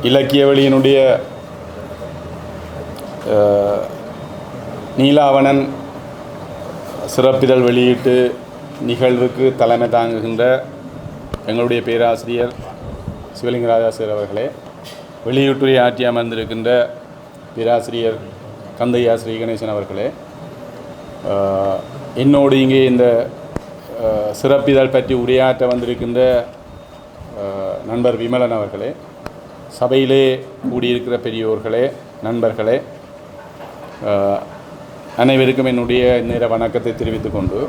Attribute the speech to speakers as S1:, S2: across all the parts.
S1: இலக்கிய வெளியினுடைய நீலாவணன் சிறப்பிதழ் வெளியீட்டு நிகழ்வுக்கு தலைமை தாங்குகின்ற எங்களுடைய பேராசிரியர் சிவலிங்கராஜா சார் அவர்களே, வெளியீட்டுரை ஆற்றி அமர்ந்திருக்கின்ற பேராசிரியர் கந்தையா ஸ்ரீ கணேசன் அவர்களே, என்னோடு இங்கே இந்த சிறப்பிதழ் பற்றி உரையாற்ற வந்திருக்கின்ற நண்பர் விமலன் அவர்களே, சபையிலே கூடியிருக்கிற பெரியோர்களே, நண்பர்களே, அனைவருக்கும் என்னுடைய நேர வணக்கத்தை தெரிவித்துக் கொண்டு,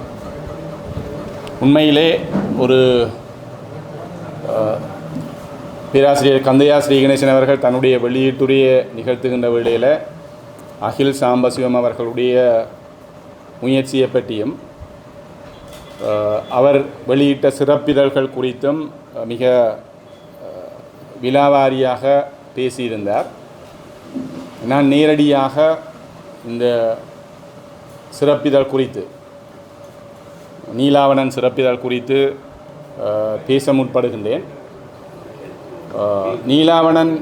S1: உண்மையிலே ஒரு பேராசிரியர் கந்தையா ஸ்ரீ கணேசன் அவர்கள் தன்னுடைய வெளியீட்டுரையை நிகழ்த்துகின்ற வேளையில் அகில் சாம்பசிவம் அவர்களுடைய முயற்சியை பற்றியும் அவர் வெளியிட்ட சிறப்பிதழ்கள் குறித்தும் மிக விலாவாரியாக பேசியிருந்தார். நான் நேரடியாக இந்த சிறப்பிதழ் குறித்து, நீலாவணன் சிறப்பிதழ் குறித்து பேச முற்படுகின்றேன். நீலாவணன்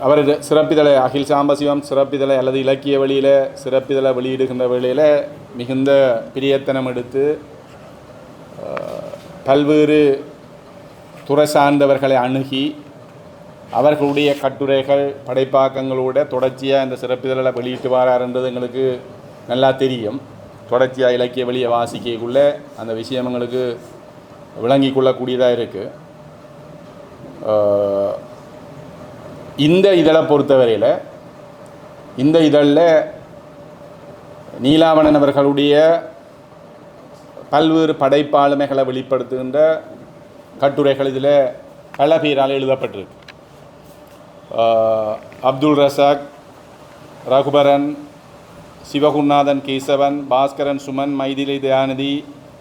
S1: அவர் சிறப்பிதழை, அகில் சாம்பசிவம் சிறப்பிதழை அல்லது இலக்கிய வழியில் சிறப்பிதழை வெளியிடுகின்ற வேளையில் மிகுந்த பிரியத்தனம் எடுத்து பல்வேறு துறை சார்ந்தவர்களை அணுகி அவர்களுடைய கட்டுரைகள் படைப்பாக்கங்களோட தொடர்ச்சியாக இந்த சிறப்பிதழை வெளியிட்டு வராருன்றது எங்களுக்கு நல்லா தெரியும். தொடர்ச்சியாக இலக்கிய வழியை வாசிக்கக்குள்ளே அந்த விஷயம் எங்களுக்கு விளங்கி கொள்ளக்கூடியதாக இருக்குது. இந்த இதழை பொறுத்தவரையில் இந்த இதழில் நீலாவணன் அவர்களுடைய பல்வேறு படைப்பாளுமைகளை வெளிப்படுத்துகின்ற கட்டுரைகள் இதில் பல பேரால் எழுதப்பட்டிருக்கு. Abdul Razak, Raguparan, Sivagurunathan Kesavan, Baskaran Suman, Mythili Dayanidhi,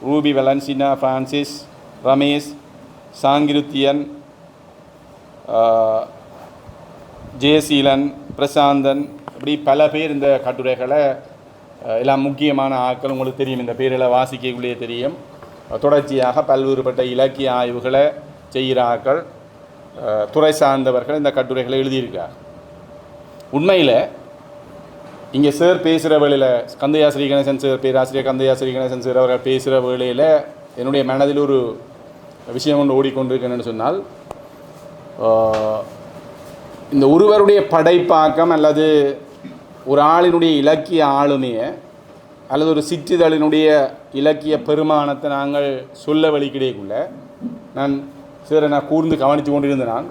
S1: Ruby Valencina, Francis, Ramesh, Sankiruthiyan, Jeyaseelan, Prasanthan, இப்படி பல பேர் இந்த கட்டுரைகளை எல்லாம் முக்கியமான ஆட்கள் உங்களுக்கு தெரியும். இந்த பேரில் வாசிக்கக்குள்ளேயே தெரியும். தொடர்ச்சியாக பல்வேறுபட்ட இலக்கிய ஆய்வுகளை செய்கிற ஆட்கள், துறை சார்ந்தவர்கள் இந்த கட்டுரைகளை எழுதியிருக்கார். உண்மையில் இங்கே சார் பேசுகிற வேளையில், கந்தையா ஸ்ரீ கணேசன் சார், பேராசிரியர் கந்தையா ஸ்ரீ கணேசன் சார் அவர்கள் பேசுகிற வேளையில் என்னுடைய மனதில் ஒரு விஷயம் ஒன்று ஓடிக்கொண்டிருக்கேன்னு சொன்னால், இந்த ஒருவருடைய படைப்பாக்கம் அல்லது ஒரு ஆளினுடைய இலக்கிய ஆளுமையை அல்லது ஒரு சிற்றிதழினுடைய இலக்கிய பெருமானத்தை நாங்கள் சொல்ல வழிக்கிடையக்குள்ள நான் கூர்ந்து கவனித்து கொண்டிருந்த நான்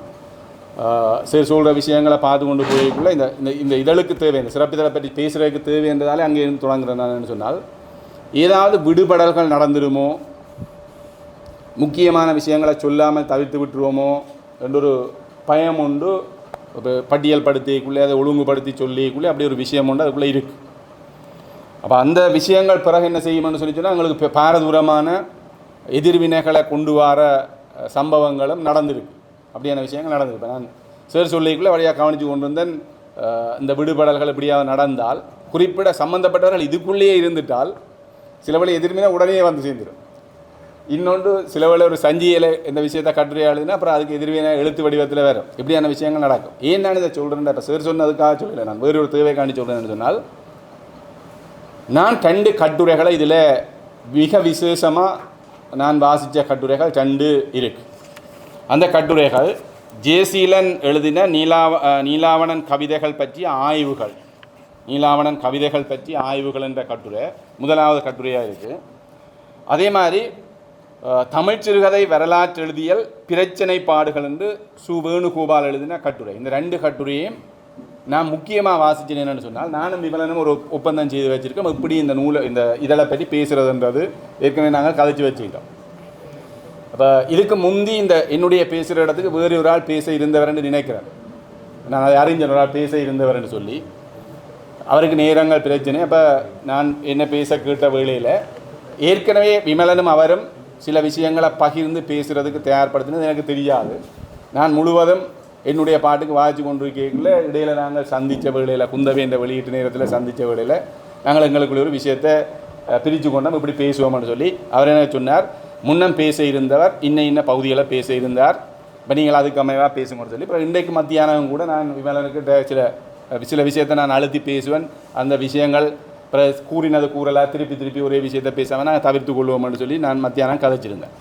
S1: சரி சொல்கிற விஷயங்களை பார்த்து கொண்டு போய்க்குள்ள இந்த இந்த இதழுக்கு தேவை, இந்த சிறப்பிதழை பற்றி பேசுகிறதுக்கு தேவை என்றதாலே அங்கே இருந்து தொடங்குகிறேன். நான் சொன்னால் ஏதாவது விடுபடல்கள் நடந்துடுமோ, முக்கியமான விஷயங்களை சொல்லாமல் தவிர்த்து விட்டுருவோமோ என்றொரு பயம் உண்டு. பட்டியல் படுத்திக்குள்ளே அதை ஒழுங்குபடுத்தி சொல்லிக்குள்ளே அப்படி ஒரு விஷயம் உண்டு, அதுக்குள்ளே இருக்குது. அப்போ அந்த விஷயங்கள் பிறகு என்ன செய்யும்னு சொன்னால் எங்களுக்கு பாரதூரமான எதிர்வினைகளை கொண்டு வர சம்பவங்களும் நடந்திருக்கு. அப்படியான விஷயங்கள் நடந்திருக்கு. நான் சேர் சொல்லிக்குள்ளே வழியாக கவனித்து கொண்டு வந்தேன். இந்த விடுபடல்கள் இப்படியாக நடந்தால், குறிப்பிட சம்மந்தப்பட்டவர்கள் இதுக்குள்ளேயே இருந்துட்டால் சில வழி எதிர்வினை உடனே வந்து சேர்ந்துடும். இன்னொன்று சில வேளை ஒரு சஞ்சியில் இந்த விஷயத்தை கட்டுரையாளுதுன்னா அப்புறம் அதுக்கு எதிர்வினை எழுத்து வடிவத்தில் வரும். இப்படியான விஷயங்கள் நடக்கும். ஏன் நான் இதை சொல்கிறேன், இப்போ சார் சொன்னதுக்காக சொல்லலை, நான் வேறு ஒரு தேவைக்காண்டி சொல்கிறேன்னு சொன்னால், நான் 2 கட்டுரைகளை இதில் மிக விசேஷமாக நான் வாசித்த கட்டுரைகள் 2 இருக்குது. அந்த கட்டுரைகள் ஜெயசீலன் எழுதின நீலாவணன் கவிதைகள் பற்றிய ஆய்வுகள், நீலாவணன் கவிதைகள் பற்றி ஆய்வுகள் என்ற கட்டுரை முதலாவது கட்டுரையாக இருக்குது. அதே மாதிரி தமிழ் சிறுகதை வரலாற்று எழுதியல் பிரச்சனை பாடுகள் என்று சு வேணுகோபால் எழுதின கட்டுரை. இந்த 2 கட்டுரையும் நான் முக்கியமாக வாசித்தேன். என்னென்னு சொன்னால், நானும் விமலனும் ஒரு ஒப்பந்தம் செய்து வச்சுருக்கோம். இப்படி இந்த இந்த இதழை பற்றி பேசுகிறதுன்றது ஏற்கனவே நாங்கள் கதைச்சி வச்சுக்கிட்டோம். அப்போ இதுக்கு முந்தி இந்த என்னுடைய பேசுகிற இடத்துக்கு வேறு ஒரு ஆள் பேச இருந்தவர்ன்னு நினைக்கிறேன். நான் அதை அறிஞர் ஒரு ஆள் பேச இருந்தவர்ன்னு சொல்லி அவருக்கு நேரங்கள் பிரச்சனை. அப்போ நான் என்ன பேச கேட்ட வேளையில் ஏற்கனவே விமலனும் அவரும் சில விஷயங்களை பகிர்ந்து பேசுகிறதுக்கு தயார்படுத்தினது எனக்கு தெரியாது. நான் முழுவதும் என்னுடைய பாட்டுக்கு வாய்ச்சி கொண்டிருக்கல இடையில் நாங்கள் சந்தித்த வேளையில், குந்தவேந்த வெளியீட்டு நேரத்தில் சந்தித்த வேளையில் நாங்கள் எங்களுக்குள்ள ஒரு விஷயத்தை பிரித்து கொண்டோம், இப்படி பேசுவோம்னு சொல்லி அவர் என்ன சொன்னார், முன்னம் பேச இருந்தவர் இன்ன பகுதிகளை பேச இருந்தார், இப்போ நீங்கள் அதுக்கு அமைவாக பேசுங்கன்னு சொல்லி இப்போ இன்றைக்கு மத்தியானம் கூட நான் விமலனுக்கு சில விஷயத்தை நான் அழுத்தி பேசுவேன். அந்த விஷயங்கள் கூறினது கூறலாம் திருப்பி ஒரே விஷயத்தை பேசாமல் நான் தவிர்த்து கொள்வோம்னு சொல்லி நான் மத்தியானம் கதைச்சிருந்தேன்.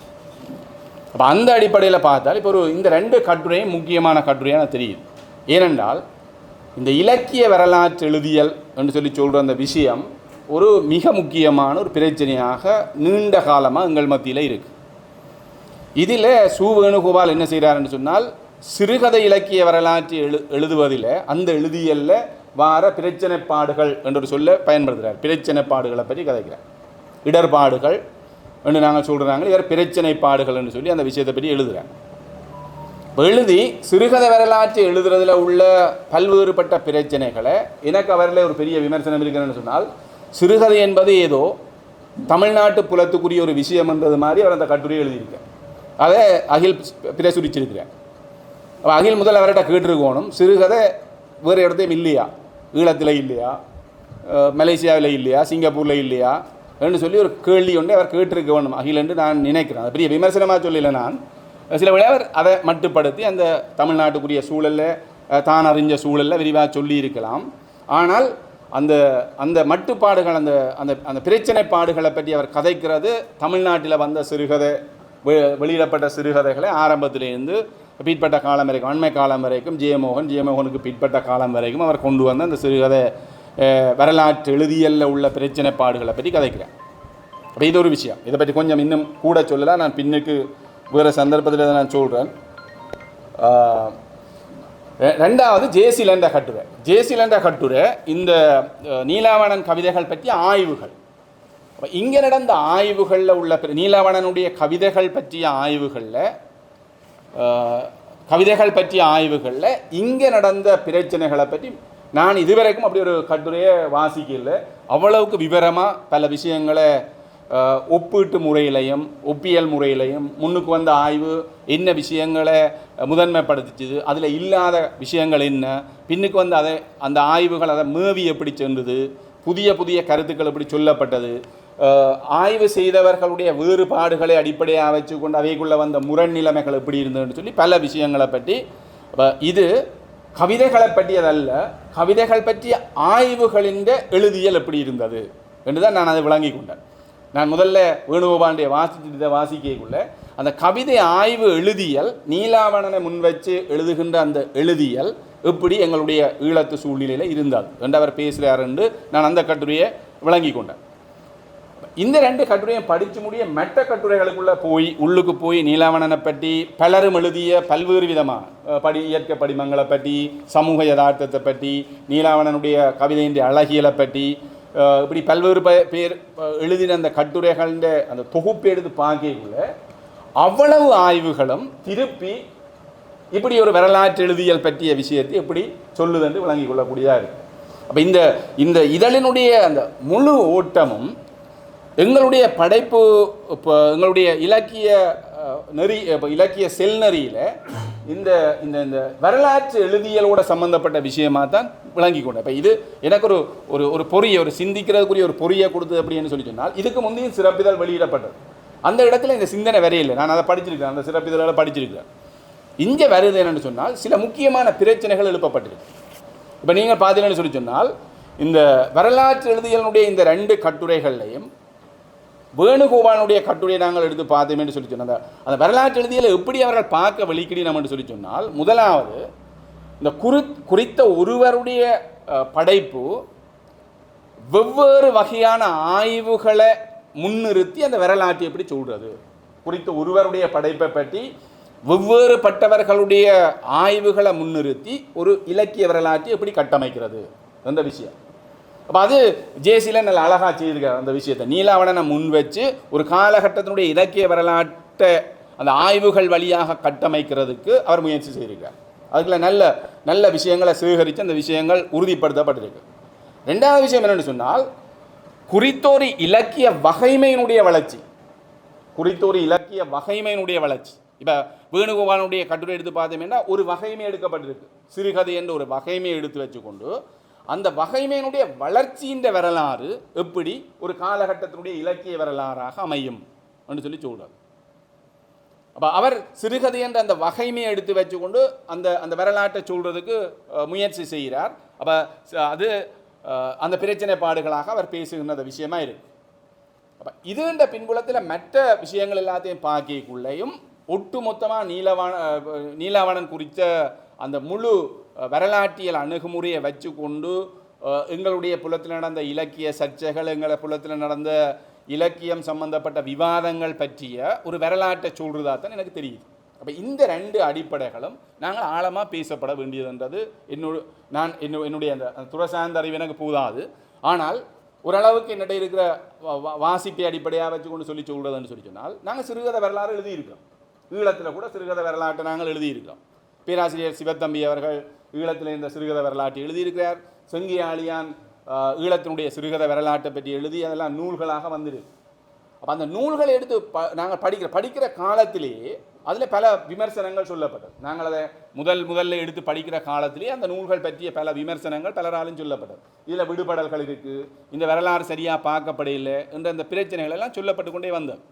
S1: அப்போ அந்த அடிப்படையில் பார்த்தால் இப்போ இந்த 2 கட்டுரையும் முக்கியமான கட்டுரையாக தெரியுது. ஏனென்றால் இந்த இலக்கிய வரலாற்று எழுதியல் என்று சொல்லி சொல்கிற அந்த விஷயம் ஒரு மிக முக்கியமான ஒரு பிரச்சனையாக நீண்ட காலமாக எங்கள் மத்தியில் இருக்குது. இதில் சு வேணுகோபால் என்ன செய்கிறாருன்னு சொன்னால் சிறுகதை இலக்கிய வரலாற்று எழுதுவதில் அந்த எழுதியலில் வார பிரச்சனைப்பாடுகள் என்று சொல்ல பயன்படுத்துகிறார். பிரச்சனைப்பாடுகளை பற்றி கதைக்கிறார். இடர்பாடுகள் என்று நாங்கள் சொல்கிறாங்க, இவர் பிரச்சனைப்பாடுகள் என்று சொல்லி அந்த விஷயத்தை பற்றி எழுதுகிறார். எழுதி சிறுகதை வரலாற்று எழுதுறதுல உள்ள பல்வேறுபட்ட பிரச்சனைகளை எனக்கு அவரில் ஒரு பெரிய விமர்சனம் இருக்குன்னு சொன்னால் சிறுகதை என்பது ஏதோ தமிழ்நாட்டு புலத்துக்குரிய ஒரு விஷயம் என்றது மாதிரி அவர் அந்த கட்டுரை எழுதியிருக்கார். அதை அகில் பிரசுரிச்சிருக்கிறார். அகில் முதல் அவர்கிட்ட கேட்டிருக்கணும், சிறுகதை வேறு இடத்தையும் இல்லையா, ஈழத்தில் இல்லையா, மலேசியாவில் இல்லையா, சிங்கப்பூரில் இல்லையா என்று சொல்லி ஒரு கேள்வி ஒன்று அவர் கேட்டிருக்க வேணும் அகில் என்று நான் நினைக்கிறேன். அது பெரிய விமர்சனமாக சொல்லலை. நான் சில வேளை அவர் அதை மட்டுப்படுத்தி அந்த தமிழ்நாட்டுக்குரிய சூழலில் தான் அறிஞ்ச சூழலில் விரிவாக சொல்லி இருக்கலாம். ஆனால் அந்த அந்த மட்டுப்பாடுகள் அந்த அந்த அந்த பிரச்சனைப்பாடுகளை பற்றி அவர் கதைக்கிறது தமிழ்நாட்டில் வந்த சிறுகதை வெளியிடப்பட்ட சிறுகதைகளை ஆரம்பத்திலேருந்து பிற்பட்ட காலம் வரைக்கும், அண்மை காலம் வரைக்கும், ஜெயமோகனுக்கு பிற்பட்ட காலம் வரைக்கும் அவர் கொண்டு வந்த அந்த சிறுகதை வரலாற்று எழுதியலில் உள்ள பிரச்சனைப்பாடுகளை பற்றி கதைக்கிறேன். அப்போ இது ஒரு விஷயம். இதை பற்றி கொஞ்சம் இன்னும் கூட சொல்லலாம், நான் பின்னுக்கு வேறு சந்தர்ப்பத்தில் இதை நான் சொல்கிறேன். ரெண்டாவது ஜேசிலண்ட கட்டுரை. ஜேசிலண்ட கட்டுரை இந்த நீலாவணன் கவிதைகள் பற்றிய ஆய்வுகள். இங்கே நடந்த ஆய்வுகளில் உள்ள நீலாவணனுடைய கவிதைகள் பற்றிய ஆய்வுகளில் இங்கே நடந்த பிரச்சனைகளை பற்றி நான் இதுவரைக்கும் அப்படி ஒரு கட்டுரையை வாசிக்கல. அவ்வளவுக்கு விவரமாக பல விஷயங்களை ஒப்பீட்டு முறையிலையும் ஒப்பியல் முறையிலையும் முன்னுக்கு வந்த ஆய்வு என்ன விஷயங்களை முதன்மைப்படுத்திச்சுது, அதில் இல்லாத விஷயங்கள் என்ன, பின்னுக்கு வந்து அந்த ஆய்வுகள் அதை மேவி எப்படி சென்றது, புதிய கருத்துக்கள் எப்படி சொல்லப்பட்டது, ஆய்வு செய்தவர்களுடைய வேறுபாடுகளை அடிப்படையாக வச்சு கொண்டு அவைக்குள்ளே வந்த முரண் நிலைமைகள் எப்படி இருந்ததுன்னு சொல்லி பல விஷயங்களை பற்றி. இது கவிதைகளை பற்றியதல்ல, கவிதைகள் பற்றிய ஆய்வுகளின் எழுதியல் எப்படி இருந்தது என்று தான் நான் அதை விளங்கி கொண்டேன். நான் முதல்ல வேணுகோபாலுடைய வாசிக்கக்குள்ள அந்த கவிதை ஆய்வு எழுதியல் நீலாவணனை முன்வச்சு எழுதுகின்ற அந்த எழுதியல் எப்படி எங்களுடைய ஈழத்து சூழ்நிலையில் இருந்தால் என்று அவர் பேசுகிறார் என்று நான் அந்த கட்டுரையை விளங்கி கொண்டேன். இந்த 2 கட்டுரையும் படித்து முடிய மற்ற கட்டுரைகளுக்குள்ளே உள்ளுக்கு போய் நீலாவணனை பற்றி பலரும் எழுதிய பல்வேறு விதமான இயற்கை படிமங்களை பற்றி, சமூக யதார்த்தத்தை பற்றி, நீலாவணனுடைய கவிதையின் அழகியலை பற்றி, இப்படி பல்வேறு பேர் எழுதின அந்த கட்டுரைகளின் அந்த தொகுப்பு எடுத்து பார்க்கக்குள்ள அவ்வளவு ஆய்வுகளும் திருப்பி இப்படி ஒரு வரலாற்று எழுதியல் பற்றிய விஷயத்தை எப்படி சொல்லுதென்று விளங்கி கொள்ளக்கூடியதாக இருக்குது. அப்போ இந்த இதழினுடைய அந்த முழு ஓட்டமும் எங்களுடைய படைப்பு, இப்போ எங்களுடைய இலக்கிய நெறி, இப்போ இலக்கிய செல் நெறியில் இந்த இந்த வரலாற்று எழுதியலோட சம்மந்தப்பட்ட விஷயமாக தான் விளங்கி கொண்டேன். இப்போ இது எனக்கு ஒரு பொறியை, ஒரு சிந்திக்கிறதுக்குரிய ஒரு பொறியை கொடுத்தது அப்படின்னு சொல்லி சொன்னால், இதுக்கு முந்தையும் சிறப்பிதழ் வெளியிடப்பட்டது. அந்த இடத்துல இந்த சிந்தனை வரையில்லை. நான் அதை படிச்சிருக்கேன், அந்த சிறப்பிதழை படிச்சிருக்கேன். இங்கே வருது என்னென்னு சொன்னால் சில முக்கியமான பிரச்சனைகள் எழுப்பப்பட்டிருக்கு. இப்போ நீங்கள் பார்த்தீங்கன்னு சொல்லி சொன்னால் இந்த வரலாற்று எழுதியலுடைய இந்த 2 கட்டுரைகள்லையும் வேணுகோபாலுடைய கட்டுரையை நாங்கள் எடுத்து பார்த்தோம் என்று சொல்லி சொன்னால் அந்த வரலாற்று எழுதியலை எப்படி அவர்கள் பார்க்க வெளிக்கிடினோம் என்று சொல்லி சொன்னால், முதலாவது இந்த குறித்த ஒருவருடைய படைப்பு வெவ்வேறு வகையான ஆய்வுகளை முன்னிறுத்தி அந்த வரலாற்றை எப்படி சொல்கிறது, குறித்த ஒருவருடைய படைப்பை பற்றி வெவ்வேறு பட்டவர்களுடைய ஆய்வுகளை முன்னிறுத்தி ஒரு இலக்கிய வரலாற்றை எப்படி கட்டமைக்கிறது அந்த விஷயம். அப்போ அது ஜேசியில் நல்ல அழகாக செய்திருக்கார். அந்த விஷயத்தை நீலாவணனை முன் வச்சு ஒரு காலகட்டத்தினுடைய இலக்கிய வரலாற்றை அந்த ஆய்வுகள் வழியாக கட்டமைக்கிறதுக்கு அவர் முயற்சி செய்திருக்கார். அதுக்குள்ள நல்ல நல்ல விஷயங்களை சேகரித்து அந்த விஷயங்கள் உறுதிப்படுத்தப்பட்டிருக்கு. 2வது விஷயம் என்னென்னு சொன்னால் குறித்தோரி இலக்கிய வகைமையினுடைய வளர்ச்சி. இப்போ வேணுகோபாலுடைய கட்டுரை எடுத்து பார்த்தோம்னா ஒரு வகைமை எடுக்கப்பட்டிருக்கு. சிறுகதை என்ற ஒரு வகைமையை எடுத்து வச்சுக்கொண்டு அந்த வகைமையினுடைய வளர்ச்சியின் வரலாறு எப்படி ஒரு காலகட்டத்தினுடைய இலக்கிய வரலாறாக அமையும் என்று சொல்லி சொல்கிறார். அப்போ அவர் சிறுகதை என்ற அந்த வகைமையை எடுத்து வச்சுக்கொண்டு அந்த அந்த வரலாற்றை சொல்கிறதுக்கு முயற்சி செய்கிறார். அப்போ அது அந்த பிரச்சனை பாடுகளாக அவர் பேசுகின்ற அந்த விஷயமா இருக்கு. அப்போ இதுன்ற பின்புலத்தில் மற்ற விஷயங்கள் எல்லாத்தையும் பார்க்கக்குள்ளேயும் ஒட்டு மொத்தமாக நீலாவணன் குறித்த அந்த முழு வரலாற்றியல் அணுகுமுறையை வச்சு கொண்டு எங்களுடைய புலத்தில் நடந்த இலக்கிய சர்ச்சைகள், எங்கள் புலத்தில் நடந்த இலக்கியம் சம்பந்தப்பட்ட விவாதங்கள் பற்றிய ஒரு வரலாற்றை சொல்கிறதா தான் எனக்கு தெரியுது. அப்போ இந்த ரெண்டு அடிப்படைகளும் நாங்கள் ஆழமாக பேசப்பட வேண்டியதுன்றது என்னுடைய அந்த துறை சார்ந்த அறிவு எனக்கு போதாது. ஆனால் ஓரளவுக்கு என்னிட்ட இருக்கிற வாசிப்பை அடிப்படையாக வச்சு கொண்டு சொல்கிறதுன்னு சொன்னால் நாங்கள் சிறுகதை வரலாறு எழுதியிருக்கிறோம். ஈழத்தில் கூட சிறுகதை வரலாற்றை நாங்கள் எழுதியிருக்கிறோம். பேராசிரியர் சிவத்தம்பி அவர்கள் ஈழத்தில் இந்த சிறுகதை வரலாற்றை எழுதியிருக்கிறார். செங்கியாளியான் ஈழத்தினுடைய சிறுகதை வரலாற்றை பற்றி எழுதி அதெல்லாம் நூல்களாக வந்துருக்கு. அப்போ அந்த நூல்களை எடுத்து நாங்கள் படிக்கிற காலத்திலேயே அதில் பல விமர்சனங்கள் சொல்லப்பட்டது. நாங்கள் அதை முதல்ல எடுத்து படிக்கிற காலத்திலேயே அந்த நூல்கள் பற்றிய பல விமர்சனங்கள் பலராலும் சொல்லப்பட்டது. இதில் விடுபடல்கள் இருக்குது, இந்த வரலாறு சரியாக பார்க்கப்படையில்லை என்ற அந்த பிரச்சனைகள் எல்லாம் சொல்லப்பட்டு கொண்டே வந்தது.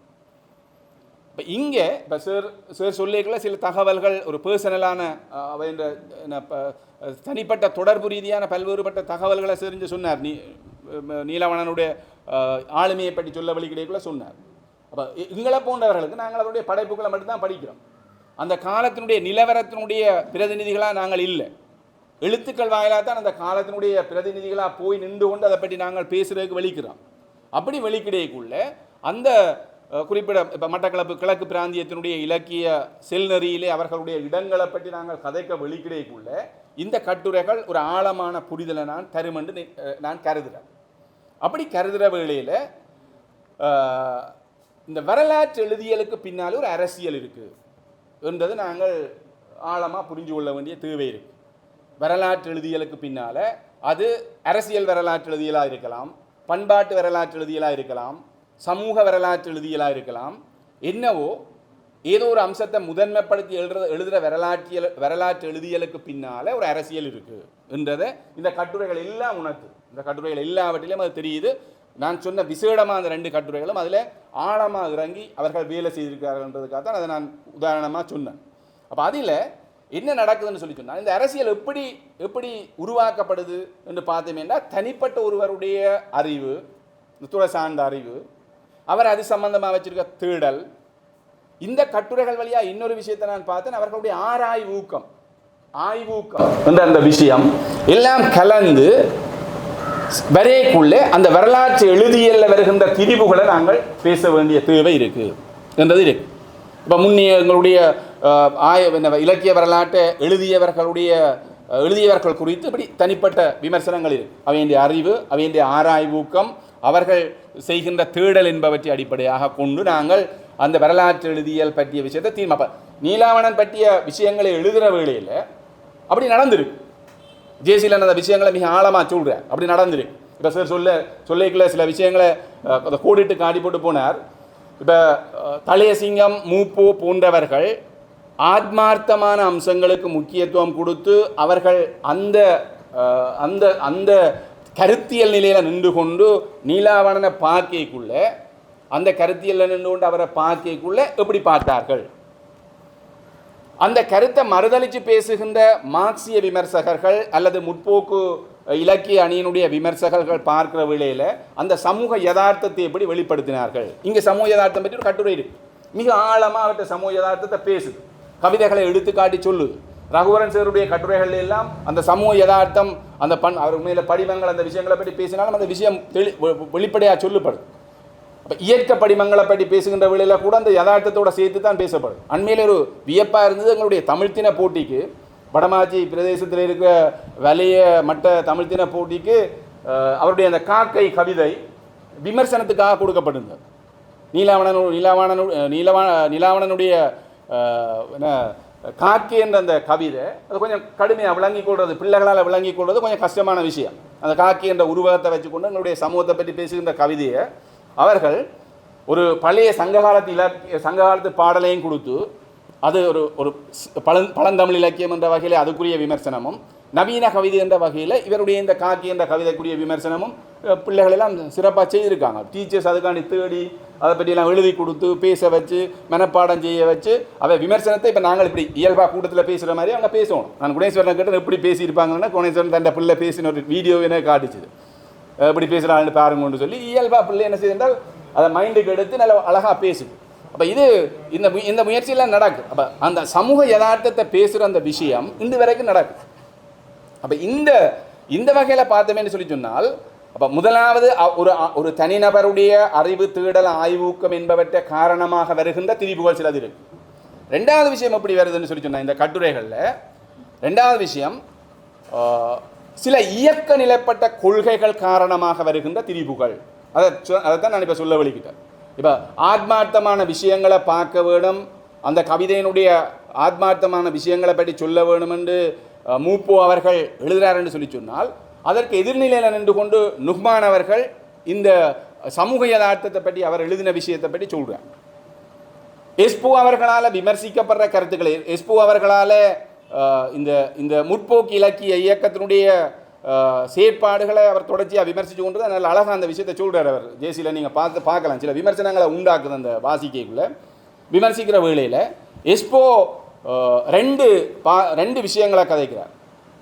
S1: இப்போ இங்கே இப்போ சார் சொல்லிக்கல சில தகவல்கள் ஒரு பர்சனலான அவை தனிப்பட்ட தொடர்பு ரீதியான பல்வேறுபட்ட தகவல்களை செறிஞ்சு சொன்னார். நீலவணனுடைய ஆளுமையை பற்றி சொல்ல வழி கிடைக்குள்ள சொன்னார். அப்போ எங்களை போன்றவர்களுக்கு நாங்கள் அதனுடைய படைப்புகளை மட்டும்தான் படிக்கிறோம். அந்த காலத்தினுடைய நிலவரத்தினுடைய பிரதிநிதிகளாக நாங்கள் இல்லை. எழுத்துக்கள் வாயிலாக தான் அந்த காலத்தினுடைய பிரதிநிதிகளாக போய் நின்று கொண்டு அதை பற்றி நாங்கள் பேசுகிறதுக்கு வெளிக்கிறோம். அப்படி வெளிக்கிடைக்குள்ள அந்த குறிப்பிட இப்போ மட்டக்களப்பு கிழக்கு பிராந்தியத்தினுடைய இலக்கிய செல்நெறியிலே அவர்களுடைய இடங்களை பற்றி நாங்கள் கதைக்க வெளிக்கிடைக்குள்ள இந்த கட்டுரைகள் ஒரு ஆழமான புரிதலை நான் தரும் என்று நான் கருதுகிறேன். அப்படி கருதுகிற வேளையில் இந்த வரலாற்று எழுதியலுக்கு பின்னால் ஒரு அரசியல் இருக்குது என்றது நாங்கள் ஆழமாக புரிஞ்சு கொள்ள வேண்டிய தேவை இருக்குது. வரலாற்று எழுதியலுக்கு பின்னால் அது அரசியல் வரலாற்று எழுதியலாக இருக்கலாம், பண்பாட்டு வரலாற்று எழுதியலாக இருக்கலாம், சமூக வரலாற்று எழுதியலாக இருக்கலாம். என்னவோ ஏதோ ஒரு அம்சத்தை முதன்மைப்படுத்தி எழுதுகிற வரலாற்று எழுதியலுக்கு பின்னால் ஒரு அரசியல் இருக்குது என்றதை இந்த கட்டுரைகள் எல்லாம் உணர்த்து. இந்த கட்டுரைகள் எல்லாவற்றிலையும் அது தெரியுது. நான் சொன்ன விசேடமாக அந்த ரெண்டு கட்டுரைகளும் அதில் ஆழமாக இறங்கி அவர்கள் வேலை செய்திருக்கிறார்கள்ன்றதுக்காக தான் அதை நான் உதாரணமாக சொன்னேன். அப்போ அதில் என்ன நடக்குதுன்னு சொல்லி சொன்னால் இந்த அரசியல் எப்படி உருவாக்கப்படுது என்று பார்த்தோமேன்னா தனிப்பட்ட ஒருவருடைய அறிவு, துறை சார்ந்த அறிவு, அவர் அது சம்பந்தமாக வச்சிருக்க தேடல், இந்த கட்டுரைகள் வழியாக இன்னொரு விஷயத்தை நான் பார்த்தேன். அவர்களுடைய ஆய்வூக்கம் என்ற அந்த விஷயம் எல்லாம் கலந்து வரைக்குள்ளே அந்த வரலாற்று எழுதியல்ல வருகின்ற திரிவுகளை நாங்கள் பேச வேண்டிய தேவை இருக்கு என்றது இருக்கு. இப்போ முன்னிய எங்களுடைய இலக்கிய வரலாற்றை எழுதியவர்கள் குறித்து இப்படி தனிப்பட்ட விமர்சனங்கள் இருக்கு. அவையுடைய அறிவு, அவையுடைய ஆராய்வூக்கம், அவர்கள் செய்கின்ற தேடல் என்பவற்றை அடிப்படையாக கொண்டு நாங்கள் அந்த வரலாற்று எழுதியல் பற்றிய விஷயத்தை தீர்மானம். நீலாவணன் பற்றிய விஷயங்களை எழுதுகிற வேளையில் அப்படி நடந்திருக்கு. ஜேசிலன் அந்த விஷயங்களை மிக ஆழமாக சொல்கிறார். அப்படி நடந்திருக்கு. இப்போ சார் சொல்லிக்கல சில விஷயங்களை அதை கோடிட்டு காட்டி போட்டு போனார். இப்போ தளையசிங்கம், மூப்போ போன்றவர்கள் ஆத்மார்த்தமான அம்சங்களுக்கு முக்கியத்துவம் கொடுத்து அவர்கள் அந்த அந்த அந்த கருத்தியல் நிலையில் நின்று கொண்டு நீலாவணனை பார்க்கக்குள்ள அந்த கருத்தியலில் நின்று கொண்டு அவரை பார்க்கக்குள்ள எப்படி பார்த்தார்கள், அந்த கருத்தை மறுதளித்து பேசுகின்ற மார்க்சிய விமர்சகர்கள் அல்லது முற்போக்கு இலக்கிய அணியினுடைய விமர்சகர்கள் பார்க்கிற வேளையில் அந்த சமூக யதார்த்தத்தை எப்படி வெளிப்படுத்தினார்கள். இங்கே சமூக யதார்த்தம் பற்றி ஒரு கட்டுரை இருக்கு. மிக ஆழமாக அவற்றை சமூக யதார்த்தத்தை பேசுது, கவிதைகளை எடுத்துக்காட்டி சொல்லுது. ரகுவரன் சாருடைய கட்டுரைகள் எல்லாம் அந்த சமூக யதார்த்தம், அந்த அவர் உண்மையில் படிமங்கள் அந்த விஷயங்களை பற்றி பேசினாலும் அந்த விஷயம் வெளிப்படையாக சொல்லப்படுது. அப்போ இயற்கை படிமங்களை பற்றி பேசுகின்ற வேளையில் கூட அந்த யதார்த்தத்தோடு சேர்த்து தான் பேசப்படும். அண்மையில் ஒரு வியப்பாக இருந்தது, எங்களுடைய தமிழ்த்தின போட்டிக்கு வடமாச்சி பிரதேசத்தில் இருக்கிற வலைய மட்ட தமிழ்த்தின போட்டிக்கு அவருடைய அந்த காக்கை கவிதை விமர்சனத்துக்காக கொடுக்கப்பட்டிருந்தது. நீலாவணனுடைய காக்கை என்ற அந்த கவிதை அது கொஞ்சம் கடுமையாக விளங்கி கொள்வது, பிள்ளைகளால் விளங்கி கொள்வது கொஞ்சம் கஷ்டமான விஷயம். அந்த காக்கை என்ற உருவகத்தை வச்சுக்கொண்டு எங்களுடைய சமூகத்தை பற்றி பேசுகின்ற கவிதையை அவர்கள் ஒரு பழைய சங்ககாலத்து பாடலையும் கொடுத்து அது ஒரு பழந்தமிழ் இலக்கியம் என்ற வகையில் அதுக்குரிய விமர்சனமும், நவீன கவிதை என்ற வகையில் இவருடைய இந்த காக்கி என்ற கவிதைக்குரிய விமர்சனமும் பிள்ளைகளெல்லாம் சிறப்பாக செய்திருக்காங்க. டீச்சர்ஸ் அதுக்காண்டி தேடி அதை பற்றியெல்லாம் எழுதி கொடுத்து பேச வச்சு மனப்பாடம் செய்ய வச்சு அவை விமர்சனத்தை இப்போ நாங்கள் இப்படி இயல்பாக கூட்டத்தில் பேசுகிற மாதிரி அவங்க பேசுவோம். நான் குணேஸ்வரனை கிட்ட எப்படி பேசியிருப்பாங்கன்னா குணேஸ்வரன் தன் பிள்ளை பேசின ஒரு வீடியோ எனக்கு காட்டுச்சுது. எப்படி பேசுகிறான்னு பாருங்கன்னு சொல்லி இயல்பாக பிள்ளை என்ன செய்தால் அதை மைண்டுக்கு எடுத்து நல்லா அழகாக பேசுது. அப்போ இது இந்த முயற்சியெல்லாம் நடக்குது. அப்போ அந்த சமூக யதார்த்தத்தை பேசுகிற அந்த விஷயம் இன்று வரைக்கும் நடக்குது. அப்போ இந்த வகையில் பார்த்தோமேன்னு சொல்லி சொன்னால் அப்போ முதலாவது ஒரு தனிநபருடைய அறிவு தேடல் ஆய்வூக்கம் என்பவற்றை காரணமாக வருகின்ற திரிபுகள் சிலது இருக்கு. ரெண்டாவது விஷயம் எப்படி வருதுன்னு சொல்லி சொன்னால் இந்த கட்டுரைகளில் ரெண்டாவது விஷயம் சில இயக்க நிலைப்பட்ட கொள்கைகள் காரணமாக வருகின்ற திரிபுகள். அதைத்தான் நான் இப்போ சொல்ல வலிக்கிட்டேன். இப்போ ஆத்மார்த்தமான விஷயங்களை பார்க்க வேணும், அந்த கவிதையினுடைய ஆத்மார்த்தமான விஷயங்களை பற்றி சொல்ல வேணும் என்று மூப்போ அவர்கள் எழுதுகிறார் என்று சொல்லி சொன்னால் அதற்கு எதிர்நிலையில் நின்று கொண்டு நுஹ்மான் அவர்கள் இந்த சமூக யதார்த்தத்தை பற்றி அவர் எழுதின விஷயத்தை பற்றி சொல்கிறார். எஸ்போ அவர்களால் விமர்சிக்கப்படுற கருத்துக்களை எஸ்போ அவர்களால் இந்த முற்போக்கு இலக்கிய இயக்கத்தினுடைய செயற்பாடுகளை அவர் தொடர்ச்சியாக விமர்சித்து கொண்டு தான் நல்ல அழகாக அந்த விஷயத்தை சொல்கிறார். அவர் ஜேசியில் நீங்கள் பார்க்கலாம் சில விமர்சனங்களை உண்டாக்குது அந்த வாசிக்கைக்குள்ளே. விமர்சிக்கிற வேளையில் எஸ்போ ரெண்டு விஷயங்களை கதைக்கிறார்.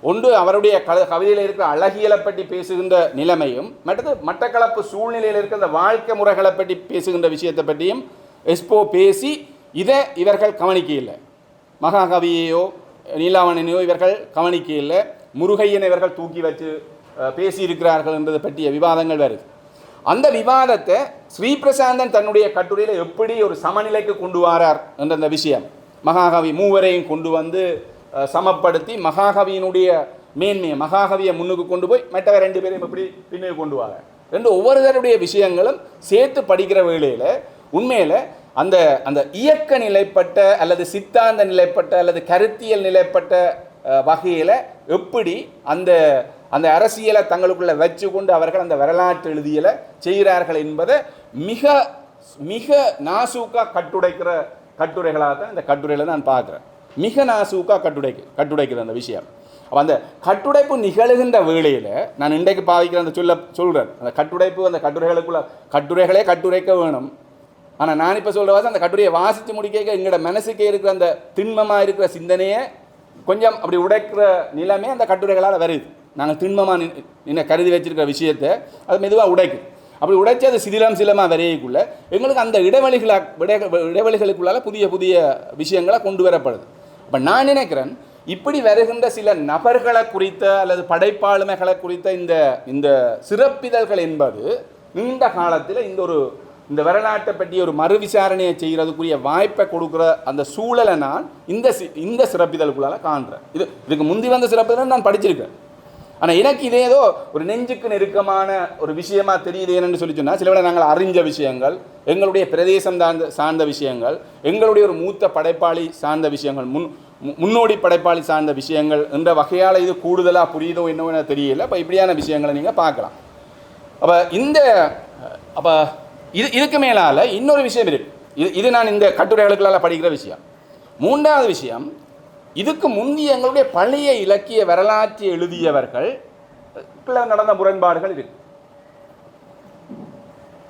S1: ஒன்று அவருடைய கவிதையில் இருக்கிற அழகியலை பற்றி பேசுகின்ற நிலைமையும், மற்றது மட்டக்களப்பு சூழ்நிலையில் இருக்கிற அந்த வாழ்க்கை முறைகளை பற்றி பேசுகின்ற விஷயத்தை பற்றியும் எஸ்போ பேசி இதை இவர்கள் கவனிக்க இல்லை. மகாகவியையோ நீலாவணனையோ இவர்கள் கவனிக்க இல்லை. முருகையனை இவர்கள் தூக்கி வச்சு பேசியிருக்கிறார்கள் என்பதை பற்றிய விவாதங்கள் வருது. அந்த விவாதத்தை ஸ்ரீபிரசாந்தன் தன்னுடைய கட்டுரையில் எப்படி ஒரு சமநிலைக்கு கொண்டு வரார் என்ற அந்த விஷயம், மகாகவி மூவரையும் கொண்டு வந்து சமப்படுத்தி மகாகவியினுடைய மேன்மையை மகாகவியை முன்னுக்கு கொண்டு போய் மற்ற ரெண்டு பேரையும் எப்படி பின்னுக்கு கொண்டு வர ரெண்டு ஒவ்வொருத்தருடைய விஷயங்களும் சேர்த்து படிக்கிற வேளையில் உண்மையில் அந்த அந்த இயக்க நிலைப்பட்ட அல்லது சித்தாந்த நிலைப்பட்ட அல்லது கருத்தியல் நிலைப்பட்ட வகையில் எப்படி அந்த அந்த அரசியலை தங்களுக்குள்ள வச்சு கொண்டு அவர்கள் அந்த வரலாற்று எழுதியலை செய்கிறார்கள் என்பதை மிக மிக நாசூக்காக கட்டுடைக்கிற கட்டுரைகளாக தான் இந்த கட்டுரையில் நான் பார்க்குறேன். மிக நாசூக்காக கட்டுடைக்கிற அந்த விஷயம். அப்போ அந்த கட்டுடைப்பு நிகழுகின்ற வேளையில் நான் இன்றைக்கு பாவிக்கிற அந்த சொல்கிறேன். அந்த கட்டுடைப்பு அந்த கட்டுரைகளே கட்டுரைக்க வேணும். ஆனால் நான் இப்போ சொல்கிற அந்த கட்டுரையை வாசித்து முடிக்க எங்களோட மனசுக்கே இருக்கிற அந்த திண்மமாக இருக்கிற சிந்தனையை கொஞ்சம் அப்படி உடைக்கிற நிலைமை அந்த கட்டுரைகளால் வருது. நாங்கள் திண்மமாக நின்று கருதி வச்சிருக்கிற விஷயத்தை அது மெதுவாக உடைக்குது. அப்படி உடைச்சி அது சிலமாக வரையக்குள்ள எங்களுக்கு அந்த இடைவெளிகளுக்குள்ளால புதிய புதிய விஷயங்களை கொண்டு வரப்படுது. இப்போ நான் நினைக்கிறேன் இப்படி வருகின்ற சில நபர்களை குறித்த அல்லது படைப்பாளுமைகளை குறித்த இந்த சிறப்பிதழ்கள் என்பது நீண்ட காலத்தில் இந்த வரலாற்றை பற்றி ஒரு மறு விசாரணையை செய்கிறதுக்குரிய வாய்ப்பை கொடுக்குற அந்த சூழலை நான் இந்த சிறப்பிதழ்குள்ளால் காண்றேன். இதுக்கு முந்தி வந்த சிறப்பிதழ் நான் படிச்சிருக்கேன். ஆனால் எனக்கு இதே ஏதோ ஒரு நெஞ்சுக்கு நெருக்கமான ஒரு விஷயமா தெரியுது என்னன்னு சொல்லி சொன்னால் சில விட நாங்கள் அறிஞ்ச விஷயங்கள், எங்களுடைய பிரதேசம் சார்ந்த விஷயங்கள், எங்களுடைய ஒரு மூத்த படைப்பாளி சார்ந்த விஷயங்கள், முன்னோடி படைப்பாளி சார்ந்த விஷயங்கள் என்ற வகையால் இது கூடுதலாக புரியுதோ என்னவோ தெரியல. அப்போ இப்படியான விஷயங்களை நீங்கள் பார்க்கலாம். அப்போ இதுக்கு மேலால் இன்னொரு விஷயம் இருக்குது. இது நான் இந்த கட்டுரைகளுக்களால் படிக்கிற விஷயம். மூன்றாவது விஷயம், இதுக்கு முந்தைய எங்களுடைய பழைய இலக்கிய வரலாற்றை எழுதியவர்கள் நடந்த முரண்பாடுகள் இருக்கு.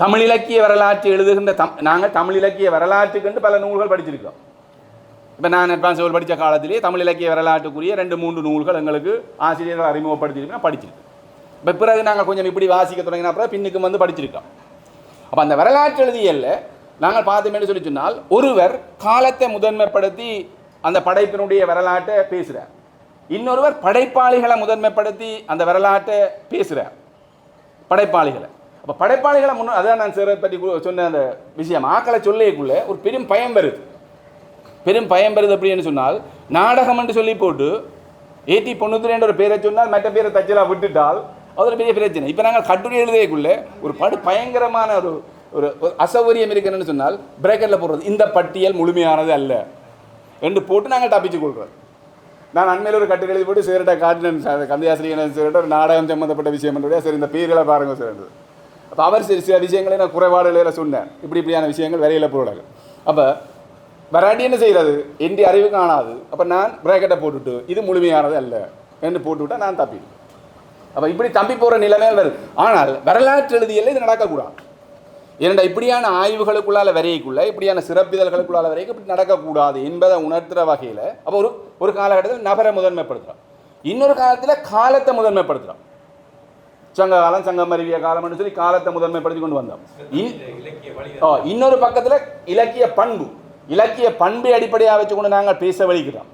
S1: தமிழ் இலக்கிய வரலாற்றை எழுதுகின்ற நாங்கள் தமிழ் இலக்கிய வரலாற்றுக்கு பல நூல்கள் படிச்சிருக்கோம். இப்போ நான் அட்வான்ஸ் லெவல் படித்த காலத்திலேயே தமிழ் இலக்கிய வரலாற்றுக்குரிய 2-3 நூல்கள் எங்களுக்கு ஆசிரியர்கள் அறிமுகப்படுத்தியிருக்கோம், படிச்சிருக்கோம். இப்போ பிறகு நாங்கள் கொஞ்சம் இப்படி வாசிக்க தொடங்கின அப்புறம் பின்னுக்கு வந்து படிச்சிருக்கோம். அப்போ அந்த வரலாற்று எழுதியல்ல நாங்கள் பார்த்தோம்னு சொல்லி சொன்னால் ஒருவர் காலத்தை முதன்மைப்படுத்தி அந்த படைப்பினுடைய வரலாற்றை பேசுகிறார், இன்னொருவர் படைப்பாளிகளை முதன்மைப்படுத்தி அந்த வரலாற்றை பேசுகிறார். படைப்பாளிகளை அப்போ படைப்பாளிகளை அதான் நான் சிறரை பற்றி சொன்ன அந்த விஷயம் ஆக்களை சொல்லிக்குள்ளே ஒரு பெரும் பயம் வருது. அப்படின்னு சொன்னால் நாடகம் என்று சொல்லி போட்டு ஏற்றி பொண்ணுத்துலேன்ற ஒரு பேரை சொன்னால் மற்ற பேரை தச்சலாக விட்டுட்டால் அது பெரிய பிரச்சனை. இப்போ நாங்கள் கட்டுரை எழுதியக்குள்ளே ஒரு பயங்கரமான ஒரு அசௌகரியம் இருக்குன்னு சொன்னால் பிரேக்கரில் போடுறது இந்த பட்டியல் முழுமையானது அல்ல என்று போட்டு நாங்கள் தப்பிச்சு கொள்கிறோம். நான் அண்மையில் ஒரு கட்டுரை எழுதி போட்டு சேரட்ட காட்டினேன் கந்தையாசிரியர் சேரட்ட ஒரு நாடகம் சம்மந்தப்பட்ட விஷயம் என்றுடைய சரி இந்த பேர்களை பாருங்க சேர்ந்தது. அப்போ அவர் சில விஷயங்களை நான் குறைபாடுகளில் சொன்னேன், இப்படியான விஷயங்கள் வரையில் போடாது. அப்போ வராட்டி என்ன செய்கிறது என் அறிவு காணாது. அப்போ நான் பிரேக்கெட்டை போட்டுவிட்டு இது முழுமையானது அல்ல என்று போட்டுவிட்டால் நான் தப்பி. அப்போ இப்படி தம்பி போகிற நிலைமையில் வருது. ஆனால் வரலாற்று எழுதியல்ல இது நடக்கக்கூடாது. ஏனெண்டா இப்படியான ஆய்வுகளுக்குள்ளால வரைக்குள்ள இப்படியான சிறப்பிதழ்களுக்குள்ளால வரைக்கும் இப்படி நடக்கக்கூடாது என்பதை உணர்த்துற வகையில் அப்போ ஒரு காலகட்டத்தில் நபரை முதன்மைப்படுத்துகிறோம், இன்னொரு காலத்தில் காலத்தை முதன்மைப்படுத்துகிறோம். சங்க காலம் சங்கம் அறிவிய காலம்னு சொல்லி காலத்தை முதன்மைப்படுத்தி கொண்டு வந்தோம். இன்னொரு பக்கத்தில் இலக்கிய பண்பை அடிப்படையாக வச்சு கொண்டு நாங்கள் பேச வலிக்கிறோம்.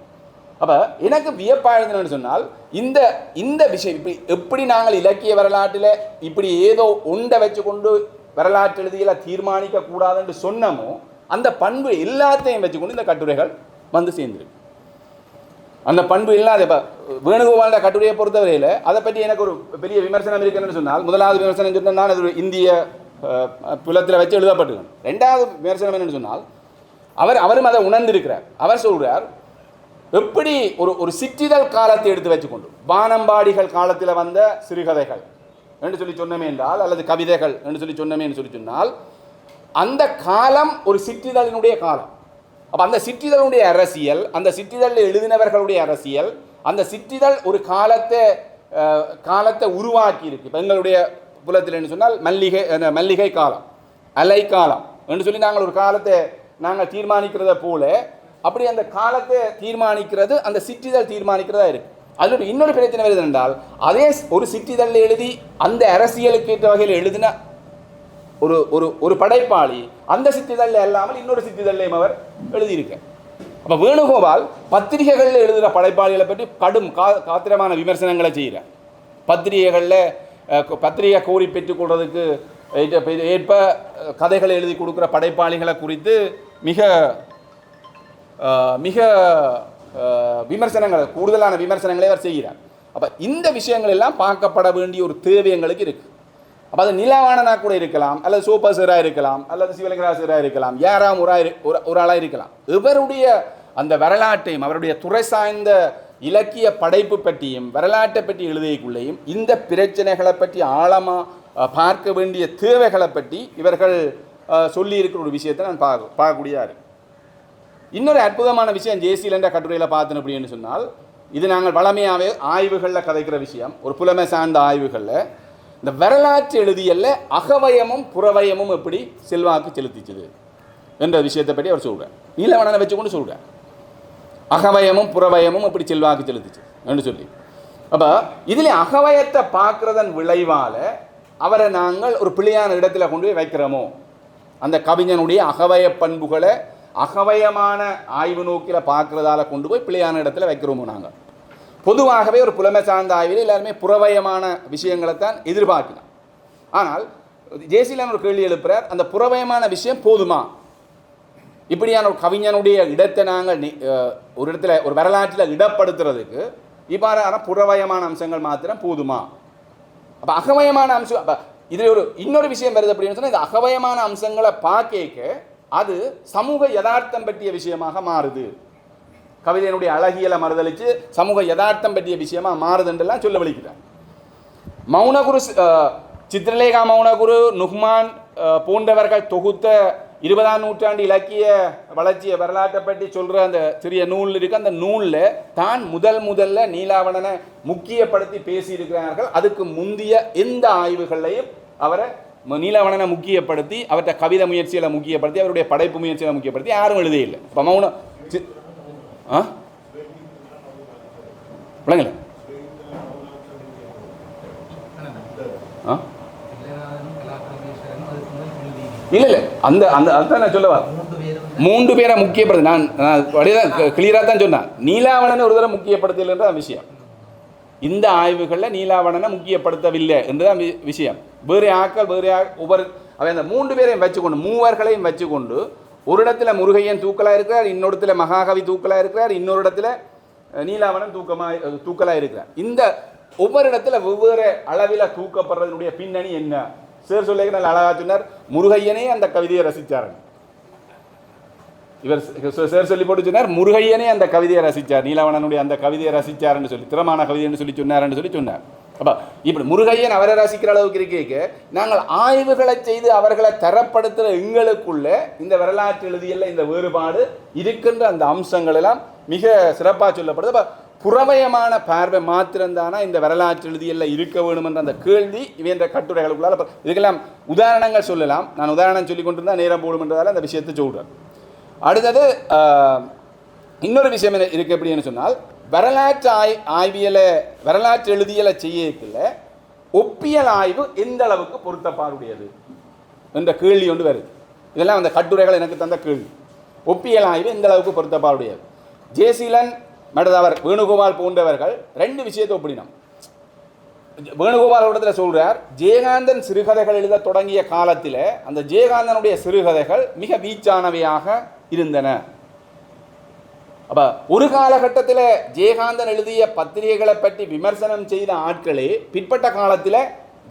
S1: அப்போ எனக்கு வியப்பாக சொன்னால் இந்த விஷயம் இப்படி எப்படி நாங்கள் இலக்கிய வரலாற்றில் இப்படி ஏதோ ஒன்றை வச்சு கொண்டு வரலாற்று எழுதியில் தீர்மானிக்க கூடாதுன்னு சொன்னமோ அந்த பண்பு எல்லாத்தையும் வச்சுக்கொண்டு இந்த கட்டுரைகள் வந்து சேர்ந்துருக்கு. அந்த பண்பு இல்லாத இப்போ வேணுகோபாலோட கட்டுரையை பொறுத்தவரையில் அதை பற்றி எனக்கு ஒரு பெரிய விமர்சனம் இருக்குன்னு சொன்னால், முதலாவது விமர்சனம் சொன்னால் நான் அது இந்திய புலத்தில் வச்சு எழுதப்பட்டிருக்கேன். ரெண்டாவது விமர்சனம் என்னென்னு சொன்னால் அவரும் அதை உணர்ந்திருக்கிறார். அவர் சொல்கிறார், எப்படி ஒரு சிற்றிதழ் காலத்தை எடுத்து வச்சுக்கொண்டு வானம்பாடிகள் காலத்தில் வந்த சிறுகதைகள் என்று சொல்லி சொன்னமே என்றால், அல்லது கவிதைகள் என்று சொல்லி சொன்னமே என்று சொல்லி சொன்னால், அந்த காலம் ஒரு சிற்றிதழினுடைய காலம். அப்போ அந்த சிற்றிதழுடைய அரசியல், அந்த சிற்றிதழில் எழுதினவர்களுடைய அரசியல், அந்த சிற்றிதழ் ஒரு காலத்தை உருவாக்கி இருக்கு. இப்போ எங்களுடைய புலத்தில் என்று சொன்னால் மல்லிகை காலம், அலை காலம் என்று சொல்லி நாங்கள் ஒரு காலத்தை நாங்கள் தீர்மானிக்கிறத போல, அப்படி அந்த காலத்தை தீர்மானிக்கிறது அந்த சிற்றிதழ் தீர்மானிக்கிறதா இருக்கு. அதோட இன்னொரு பிரச்சனை வருது என்றால், அதே ஒரு சிற்றிதழில் எழுதி அந்த அரசியலுக்கு ஏற்ற வகையில் எழுதின ஒரு படைப்பாளி அந்த சிற்றிதழில் இல்லாமல் இன்னொரு சிற்றிதழையும் அவர் எழுதியிருக்க. அப்போ வேணுகோபால் பத்திரிகைகளில் எழுதுகிற படைப்பாளிகளை பற்றி கடும் காத்திரமான விமர்சனங்களை செய்கிறார். பத்திரிகை கோரி பெற்றுக்கொள்வதற்கு ஏற்ப கதைகளை எழுதி கொடுக்குற படைப்பாளிகளை குறித்து மிக மிக கூடுதலான விமர்சனங்களை அவர் செய்கிறார். அப்போ இந்த விஷயங்கள் எல்லாம் பார்க்கப்பட வேண்டிய ஒரு தேவை எங்களுக்கு இருக்குது. அப்போ அது நிலவாணனாக கூட இருக்கலாம், அல்லது சோப்பசராக இருக்கலாம், அல்லது சிவலிங்கராசராக இருக்கலாம், யாராம் ஒரு ஆளாக இருக்கலாம். இவருடைய அந்த வரலாற்றையும் அவருடைய துறை சார்ந்த இலக்கிய படைப்பு பற்றியும் வரலாற்றை பற்றி எழுதியக்குள்ளேயும் இந்த பிரச்சனைகளை பற்றி ஆழமாக பார்க்க வேண்டிய தேவைகளை பற்றி இவர்கள் சொல்லி இருக்கிற ஒரு விஷயத்தை நான் பார்க்கக்கூடியதாக இருக்கு. இன்னொரு அற்புதமான விஷயம் ஜேசியில் என்ற கட்டுரையில் பார்த்தோம் அப்படின்னு சொன்னால், இது நாங்கள் வளமையாகவே ஆய்வுகளில் கதைக்கிற விஷயம். ஒரு புலமை சார்ந்த ஆய்வுகளில் இந்த வரலாற்று எழுதியல்ல அகவயமும் புறவயமும் எப்படி செல்வாக்கு செலுத்திச்சது என்ற விஷயத்தை பற்றி அவர் சொல்கிறார். நீலவணனை வச்சுக்கொண்டு சொல்கிறார், அகவயமும் புறவயமும் எப்படி செல்வாக்கு செலுத்திச்சு என்று சொல்லி. அப்போ இதில் அகவயத்தை பார்க்குறதன் விளைவால் அவரை நாங்கள் ஒரு பிழையான இடத்துல கொண்டு போய் வைக்கிறோமோ, அந்த கவிஞனுடைய அகவய பண்புகளை அகவயமான ஆய்வு நோக்கில் பார்க்குறதால கொண்டு போய் பிழையான இடத்துல வைக்கிறோமோ. நாங்கள் பொதுவாகவே ஒரு புலமை சார்ந்த ஆய்வில் எல்லாருமே புறவயமான விஷயங்களைத்தான் எதிர்பார்க்கலாம். ஆனால் ஜேசிலன் ஒரு கேள்வி எழுப்புறார், அந்த புறவயமான விஷயம் போதுமா? இப்படியான ஒரு கவிஞனுடைய இடத்தை நாங்கள் ஒரு இடத்துல ஒரு வரலாற்றில் இடப்படுத்துறதுக்கு இவ்வாறான புறவயமான அம்சங்கள் மாத்திரம் போதுமா? அப்போ அகவயமான அம்சம், அப்போ இதில் இன்னொரு விஷயம் வருது அப்படின்னு சொன்னால், இந்த அகவயமான அம்சங்களை பார்க்க அது சமூக யதார்த்தம் பற்றிய விஷயமாக மாறுது. கவிதையினுடைய அழகியலை மறுதளித்து சமூக யதார்த்தம் பற்றிய விஷயமாக மாறுதுன்றெல்லாம் சொல்ல வலிக்கிறார். மௌனகுரு, சித்திரலேகா மௌனகுரு, நுஹ்மான் போன்றவர்கள் தொகுத்த 20ஆம் நூற்றாண்டு இலக்கிய வளர்ச்சிய வரலாற்றை பற்றி சொல்கிற அந்த சிறிய நூல் இருக்குது. அந்த நூலில் தான் முதல்ல நீலாவணனை முக்கியப்படுத்தி பேசியிருக்கிறார்கள். அதுக்கு முந்தைய எந்த ஆய்வுகளையும் அவரை நீலவணனை முக்கியப்படுத்தி, அவற்றை கவிதை முயற்சிகளை முக்கியப்படுத்தி, அவருடைய படைப்பு முயற்சிகளை முக்கியப்படுத்தி யாரும் எழுதே இல்லை. இப்போ மௌன விளங்கல இல்லை அந்த அந்த அதுதான் நான் சொல்ல வரேன். 3 பேரை முக்கியப்படுத்தி நான் கிளியராக தான் சொன்னேன். நீலாவணனை ஒரு தடவை முக்கியப்படுத்தலைன்ற விஷயம். இந்த ஆய்வுகளில் நீலாவணனை முக்கியப்படுத்தவில்லை என்றுதான் விஷயம். வேறு ஒவ்வொரு அவை அந்த 3 பேரையும் வச்சுக்கொண்டு, மூவர்களையும் வச்சுக்கொண்டு, ஒரு இடத்துல முருகையன் தூக்கலாக இருக்கிறார், இன்னொரு இடத்துல மகாகவி தூக்கலாக இருக்கிறார், இன்னொரு இடத்துல நீலாவணன் தூக்கலாக இருக்கிறார். இந்த ஒவ்வொரு இடத்துல வெவ்வேறு அளவில் தூக்கப்படுறதுடைய பின்னணி என்ன? சேர் சொல்லிக்க நல்ல அழகா சொன்னார். முருகையனே அந்த கவிதையை ரசித்தார். இவர் சேர் சொல்லி போட்டு சொன்னார், முருகையனே அந்த கவிதையை ரசித்தார், நீலவணனுடைய அந்த கவிதையை ரசித்தார்னு சொல்லி, திறமான கவிதைன்னு சொல்லி சொன்னார். அப்போ இப்படி முருகையன் அவரை ரசிக்கிற அளவுக்கு இருக்கேக்கு நாங்கள் ஆய்வுகளை செய்து அவர்களை தரப்படுத்துகிற எங்களுக்குள்ள இந்த வரலாற்று எழுதியல்ல இந்த வேறுபாடு இருக்கின்ற அந்த அம்சங்கள் எல்லாம் மிக சிறப்பாக சொல்லப்படுது. அப்போ புறவயமான பார்வை மாத்திரம்தானா இந்த வரலாற்று எழுதியெல்லாம் இருக்க வேணும் என்ற அந்த கேள்வி இவன்ற கட்டுரைகளுக்குள்ளால். இதுக்கெல்லாம் உதாரணங்கள் சொல்லலாம். நான் உதாரணம் சொல்லி கொண்டிருந்தால் நேரம் போடும் என்றதால் அந்த விஷயத்தை சொல்கிறேன். அடுத்தது இன்னொரு விஷயம் இருக்கு எப்படின்னு சொன்னால், வரலாற்று வரலாற்று எழுதியலை செய்யல ஒப்பியல் ஆய்வு எந்த அளவுக்கு பொருத்தப்பாடுடையது என்ற கேள்வி ஒன்று வருது. இதெல்லாம் அந்த கட்டுரைகள் எனக்கு தந்த கேள்வி. ஒப்பியல் ஆய்வு எந்த அளவுக்கு பொருத்தப்பாடுடையது. ஜேசிலன் மடதவர் வேணுகோபால் போன்றவர்கள் ரெண்டு விஷயத்தை ஒப்பிடினோம். வேணுகோபால் இடத்துல சொல்றார், ஜெயகாந்தன் சிறுகதைகள் எழுத தொடங்கிய காலத்தில் அந்த ஜெயகாந்தனுடைய சிறுகதைகள் மிக வீச்சானவையாக இருந்தன. அப்ப ஒரு காலகட்டத்தில் ஜெயகாந்தன் எழுதிய பத்திரிகைகளை பற்றி விமர்சனம் செய்த ஆட்களே பிற்பட்ட காலத்தில்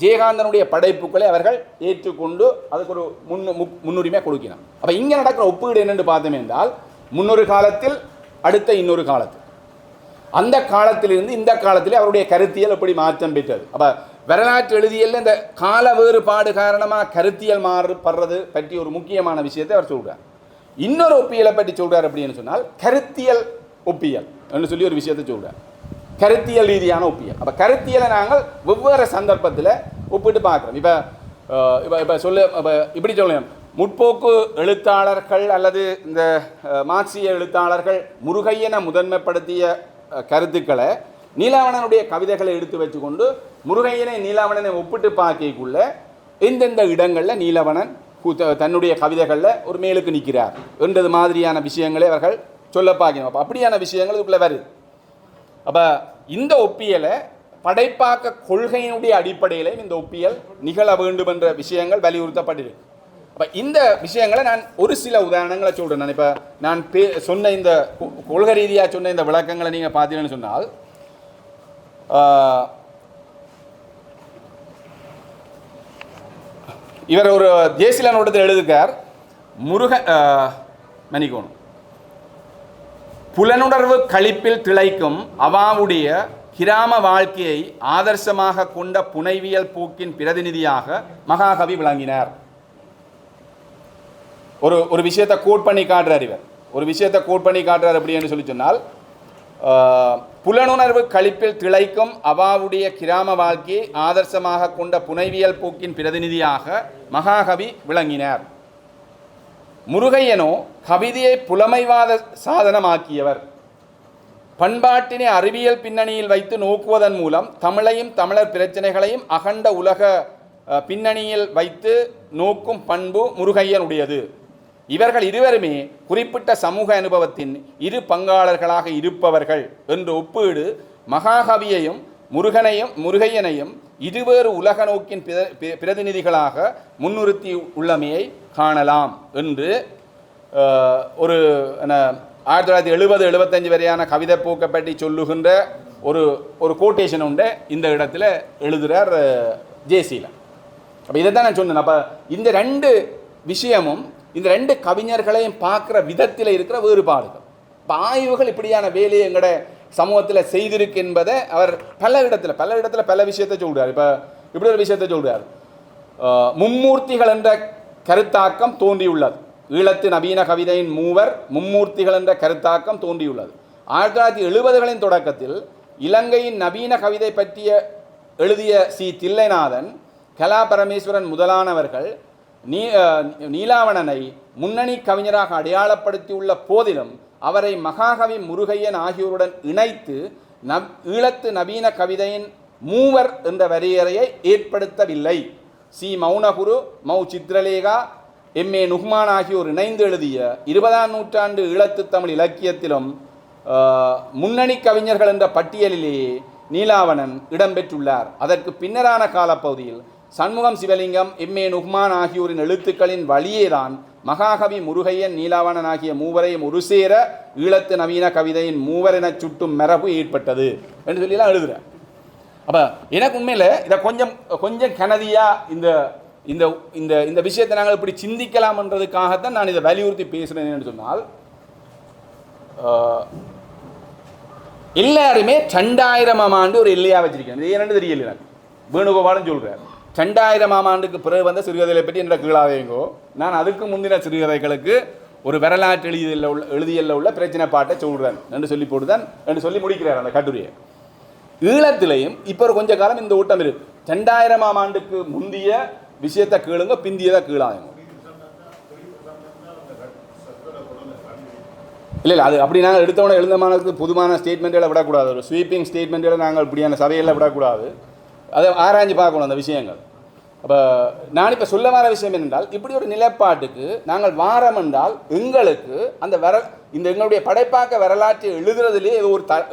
S1: ஜெயகாந்தனுடைய படைப்புகளை அவர்கள் ஏற்றுக்கொண்டு அதுக்கு ஒரு முன்னுரிமை கொடுக்கிறான். அப்ப இங்க நடக்கிற ஒப்பீடு என்னென்று பார்த்தோம் என்றால், முன்னொரு காலத்தில் அடுத்த இன்னொரு காலத்தில், அந்த காலத்திலிருந்து இந்த காலத்திலே அவருடைய கருத்தியல் எப்படி மாற்றம் பெற்றது. அப்ப வரலாற்று எழுதியல் இந்த கால வேறுபாடு காரணமாக கருத்தியல் மாறுபடுறது பற்றி ஒரு முக்கியமான விஷயத்தை அவர் சொல்றார். இன்னொரு ஒப்பியலை பற்றி சொல்றார் அப்படின்னு சொன்னால் கருத்தியல் ஒப்பியல் என்று சொல்லி ஒரு விஷயத்தை சொல்றார். கருத்தியல் ரீதியான ஒப்பியல். அப்ப கருத்தியலை நாங்கள் வெவ்வேறு சந்தர்ப்பத்தில் ஒப்பிட்டு பார்க்கிறோம். இப்ப இப்படி சொல்லலாம், முற்போக்கு எழுத்தாளர்கள் அல்லது இந்த மார்க்சிய எழுத்தாளர்கள் முருகையனை முதன்மைப்படுத்திய கருத்துக்களை நீலாவணனுடைய கவிதைகளை எடுத்து வச்சுக்கொண்டு முருகையனை நீலாவணனை ஒப்பிட்டு பார்க்கக்குள்ள எந்தெந்த இடங்களில் நீலாவணன் தன்னுடைய கவிதைகளில் ஒரு மேலுக்கு நிற்கிறார் என்றது மாதிரியான விஷயங்களை அவர்கள் சொல்ல பார்க்கணும். அப்போ அப்படியான விஷயங்கள் இதுக்குள்ளே வருது. அப்போ இந்த ஒப்பியலை படைப்பாக்க கொள்கையினுடைய அடிப்படையிலையும் இந்த ஒப்பியல் நிகழ வேண்டும் என்ற விஷயங்கள் வலியுறுத்தப்பட்டிருக்கு. அப்போ இந்த விஷயங்களை நான் ஒரு சில உதாரணங்களை சொல்கிறேன். நான் இப்போ நான் சொன்ன இந்த கொள்கை ரீதியாக சொன்ன இந்த விளக்கங்களை நீங்கள் பார்த்தீங்கன்னு சொன்னால், இவர் ஒரு ஜேசிலனோடத்தில் எழுதுகிறார், மணிக்கோணும் புலனுணர்வு களிப்பில் திளைக்கும் அவாவுடைய கிராம வாழ்க்கையை ஆதர்சமாக கொண்ட புனைவியல் போக்கின் பிரதிநிதியாக மகாகவி விளங்கினார். ஒரு விஷயத்தை கோட் பண்ணி காட்டுறார். இவர் ஒரு விஷயத்தை கோட் பண்ணி காட்டுறார் அப்படின்னு சொல்லி சொன்னால், புலனுணர்வு களிப்பில் திளைக்கும் அவாவுடைய கிராம வாழ்க்கையை ஆதர்சமாக கொண்ட புனைவியல் போக்கின் பிரதிநிதியாக மகாகவி விளங்கினார். முருகையனோ கவிதையை புலமைவாத சாதனமாக்கியவர். பண்பாட்டினை அறிவியல் பின்னணியில் வைத்து நோக்குவதன் மூலம் தமிழையும் தமிழர் பிரச்சனைகளையும் அகண்ட உலக பின்னணியில் வைத்து நோக்கும் பண்பு முருகையனுடையது. இவர்கள் இருவருமே குறிப்பிட்ட சமூக அனுபவத்தின் இரு பங்காளர்களாக இருப்பவர்கள் என்ற ஒப்பீடு மகாகவியையும் முருகையனையும் இருவேறு உலக நோக்கின் பிரதிநிதிகளாக முன்னிறுத்தி உள்ளமையை காணலாம் என்று ஒரு 1970-75 வரையான கவிதை போக்கை பற்றி சொல்லுகின்ற ஒரு கோட்டேஷன் உண்டு இந்த இடத்துல எழுதுகிறார் ஜேசிலன். அப்போ இதை தான் நான் சொன்னேன். அப்போ இந்த ரெண்டு விஷயமும் இந்த ரெண்டு கவிஞர்களையும் பார்க்குற விதத்தில் இருக்கிற வேறுபாடுகள். இப்போ ஆய்வுகள் இப்படியான வேலையை எங்களோட சமூகத்தில் செய்திருக்கு என்பதை அவர் பல இடத்துல பல விஷயத்தை சொல்கிறார். இப்போ இப்படி ஒரு விஷயத்தை சொல்கிறார், மும்மூர்த்திகள் என்ற கருத்தாக்கம் தோன்றியுள்ளது. ஈழத்து நவீன கவிதையின் மூவர் மும்மூர்த்திகள் என்ற கருத்தாக்கம் தோன்றியுள்ளது. 1970களின் தொடக்கத்தில் இலங்கையின் நவீன கவிதை பற்றிய எழுதிய சி. தில்லைநாதன், கலா பரமேஸ்வரன் முதலானவர்கள் நீலாவணனை முன்னணி கவிஞராக அடையாளப்படுத்தியுள்ள போதிலும் அவரை மகாகவி முருகையன் ஆகியோருடன் இணைத்து ஈழத்து நவீன கவிதையின் மூவர் என்ற வரையறையை ஏற்படுத்தவில்லை. சி. மௌனகுரு, மௌ. சித்ரலேகா, எம்.ஏ. நுஹ்மான் ஆகியோர் இணைந்து எழுதிய 20ஆம் நூற்றாண்டு ஈழத்து தமிழ் இலக்கியத்திலும் முன்னணி கவிஞர்கள் என்ற பட்டியலிலேயே நீலாவணன் இடம்பெற்றுள்ளார். அதற்கு பின்னரான காலப்பகுதியில் சண்முகம் சிவலிங்கம், எம்.ஏ. நுஹ்மான் ஆகியோரின் எழுத்துக்களின் வழியேதான் மகாகவி முருகையன் நீலாவணன் ஆகிய மூவரையும் ஒரு சேர ஈழத்து நவீன கவிதையின் மூவர் என சுட்டும் மரபு ஏற்பட்டது என்று சொல்லிலாம் எழுதுகிறேன். அப்போ எனக்கு உண்மையில் இதை கொஞ்சம் கனதியாக இந்த விஷயத்தை நாங்கள் இப்படி சிந்திக்கலாம்ன்றதுக்காகத்தான் நான் இதை வலியுறுத்தி பேசுகிறேன் என்று சொன்னால், எல்லாருமே 2000ஆம் ஆண்டு ஒரு எல்லையாக வச்சிருக்கேன். இது என்னென்னு தெரியல. எனக்கு வேணுகோபாலும் சொல்கிறார், 2000ஆம் ஆண்டுக்கு பிறகு வந்த சிறுகதைகளை பற்றி என்ற கீழாதேங்கோ, நான் அதுக்கு முந்தின சிறுகதைகளுக்கு ஒரு வரலாற்று எழுதியல்ல உள்ள பிரச்சனை பாட்டை சொல்கிறேன் என்று சொல்லி போட்டுதான் என்று சொல்லி முடிக்கிறார் அந்த கட்டுரையை. ஈழத்திலையும் இப்போ ஒரு கொஞ்ச காலம் இந்த ஊட்டம் இருக்கு. 2000ஆம் ஆண்டுக்கு முந்திய விஷயத்தை கேளுங்க, பிந்தியதை கீழாங்க. இல்லை அது அப்படி நாங்கள் எடுத்தவொடனே எழுந்தமானதுக்கு பொதுவான ஸ்டேட்மெண்ட்டில் விடக்கூடாது, ஒரு ஸ்வீப்பிங் ஸ்டேட்மெண்ட்டில் நாங்கள் இப்படியான சபையில் விடக்கூடாது. அதை ஆராய்ஞ்சு பார்க்கணும் அந்த விஷயங்கள். அப்போ நான் இப்போ சொல்ல வர விஷயம் என்னென்றால், இப்படி ஒரு நிலைப்பாட்டுக்கு நாங்கள் வாரம் என்றால் எங்களுக்கு அந்த இந்த எங்களுடைய படைப்பாக்க வரலாற்றை எழுதுறதுலேயே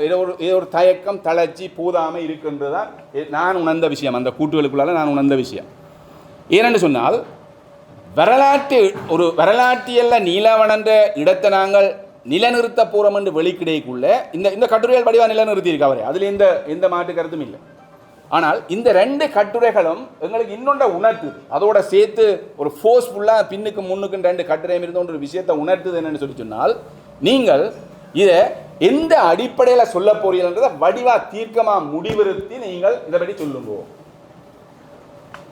S1: ஏதோ ஒரு தயக்கம் தளர்ச்சி போதாமல் இருக்குன்றது தான் நான் உணர்ந்த விஷயம். அந்த கூட்டுகளுக்குள்ளால நான் உணர்ந்த விஷயம் ஏனென்று சொன்னால், வரலாற்றியல்ல நீலவனன்ற இடத்தை நாங்கள் நிலநிறுத்த போகிறோம் என்று வெளிக்கிடைக்குள்ள இந்த கட்டுரைகள் வடிவாக நிலநிறுத்தியிருக்கு அவரே, அதில் எந்த மாற்று கருத்தும் இல்லை. ஆனால் இந்த 2 கட்டுரைகளும் எங்களுக்கு இன்னொன்றை உணர்த்துது, அதோட சேர்த்து ஒரு ஃபோர்ஸ்ஃபுல்லாக பின்னுக்கு முன்னுக்கு 2 கட்டுரையும் இருந்தோன்ற ஒரு விஷயத்தை உணர்த்துது. என்னென்னு சொல்லி சொன்னால், நீங்கள் இதை எந்த அடிப்படையில் சொல்ல போறீங்கன்றதை வடிவா தீர்க்கமாக முடிவிறுத்தி நீங்கள் இதை பற்றி சொல்லுங்க.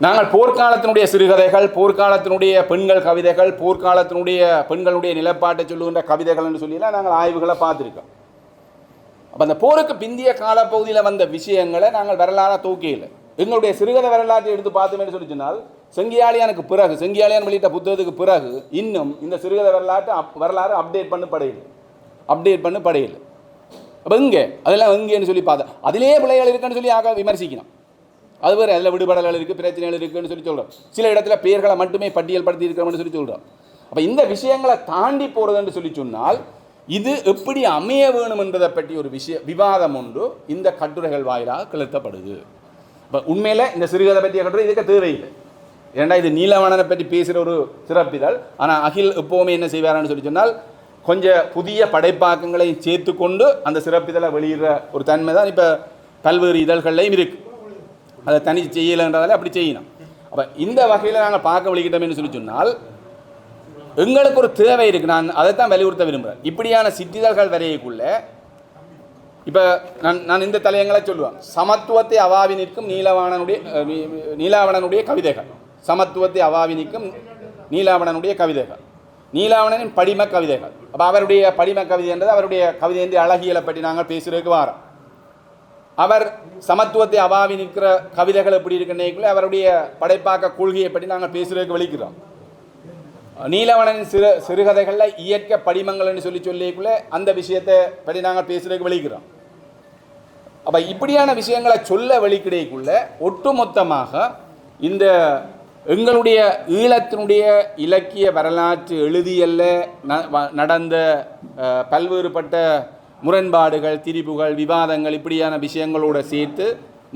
S1: நாங்கள் போர்க்காலத்தினுடைய சிறுகதைகள், போர்க்காலத்தினுடைய பெண்கள் கவிதைகள், போர்க்காலத்தினுடைய பெண்களுடைய நிலப்பாட்டை சொல்லுகின்ற கவிதைகள் என்று சொல்லிலாம் நாங்கள் ஆய்வுகளை பார்த்துருக்கோம். அப்போ அந்த போருக்கு பிந்திய காலப்பகுதியில் வந்த விஷயங்களை நாங்கள் வரலாறாக தூக்கியில் எங்களுடைய சிறுகதை வரலாற்றை எடுத்து பார்த்தோம்னு சொல்லி சொன்னால், செங்கியாளியானுக்கு பிறகு, செங்கியாளியான் வெளியிட்ட புத்தகத்துக்கு பிறகு இன்னும் இந்த சிறுகதை வரலாறு அப்டேட் பண்ண படையில். அப்போ எங்கே அதெல்லாம் எங்கேன்னு சொல்லி பார்த்தா அதிலே பிள்ளைகள் இருக்குன்னு சொல்லி ஆக விமர்சிக்கணும். அது வேறு, அதில் விடுபடல்கள் இருக்குது, பிரச்சனைகள் இருக்குதுன்னு சொல்லி சொல்கிறோம். சில இடத்துல பேர்களை மட்டுமே பட்டியல் படுத்தி இருக்கிறோம்னு சொல்லி சொல்கிறோம். அப்போ இந்த விஷயங்களை தாண்டி போகிறதுன்னு சொல்லி சொன்னால், இது எப்படி அமைய வேணும் என்பதை பற்றி ஒரு விவாதம் ஒன்று இந்த கட்டுரைகள் வாயிலாக கிளர்த்தப்படுது. இப்போ உண்மையில் இந்த சிறுகதை பற்றிய கட்டுரை இதுக்கு தேவையில்லை. ஏன்னா இது நீலவனனை பற்றி பேசுகிற ஒரு சிறப்பிதழ். ஆனால் அகில் எப்போவுமே என்ன செய்வாரான்னு சொல்லி சொன்னால், கொஞ்சம் புதிய படைப்பாக்கங்களையும் சேர்த்து கொண்டு அந்த சிறப்பிதழை வெளியிடுற ஒரு தன்மை தான் இப்போ பல்வேறு இதழ்கள்லையும் இருக்குது. அதை தனி செய்யலைன்றதால அப்படி செய்யணும். அப்போ இந்த வகையில் நாங்கள் பார்க்க வலிக்கிட்டோம்னு சொல்லி சொன்னால், எங்களுக்கு ஒரு தேவை இருக்குது. நான் அதைத்தான் வலியுறுத்த விரும்புகிறேன். இப்படியான சிற்றிதழ்கள் வரையக்குள்ள இப்போ நான் இந்த தலையங்களை சொல்லுவேன். சமத்துவத்தை அவாவி நிற்கும் நீலாவணனுடைய கவிதைகள், சமத்துவத்தை அவாவி நிற்கும் நீலாவணனுடைய கவிதைகள், நீலாவணனின் படிம கவிதைகள். அப்போ அவருடைய படிம கவிதை என்றது அவருடைய கவிதை அழகியலை பற்றி நாங்கள் பேசுகிறதுக்கு வாரோம். அவர் சமத்துவத்தை அவாவி நிற்கிற கவிதைகள் எப்படி இருக்குன்னே அவருடைய படைப்பாக்க கொள்கையை பற்றி நாங்கள் பேசுகிறதுக்கு வெளிக்கிறோம். நீலவணனின் சிறுகதைகளில் இயற்கை படிமங்கள்னு சொல்லிக்குள்ளே அந்த விஷயத்தை பற்றி நாங்கள் பேசுகிறதுக்கு வெளிக்கிறோம். அப்போ இப்படியான விஷயங்களை சொல்ல வெளிக்கிடைக்குள்ள ஒட்டுமொத்தமாக இந்த எங்களுடைய ஈழத்தினுடைய இலக்கிய வரலாற்று எழுதியல்ல நடந்த பல்வேறுபட்ட முரண்பாடுகள், திரிபுகள், விவாதங்கள், இப்படியான விஷயங்களோடு சேர்த்து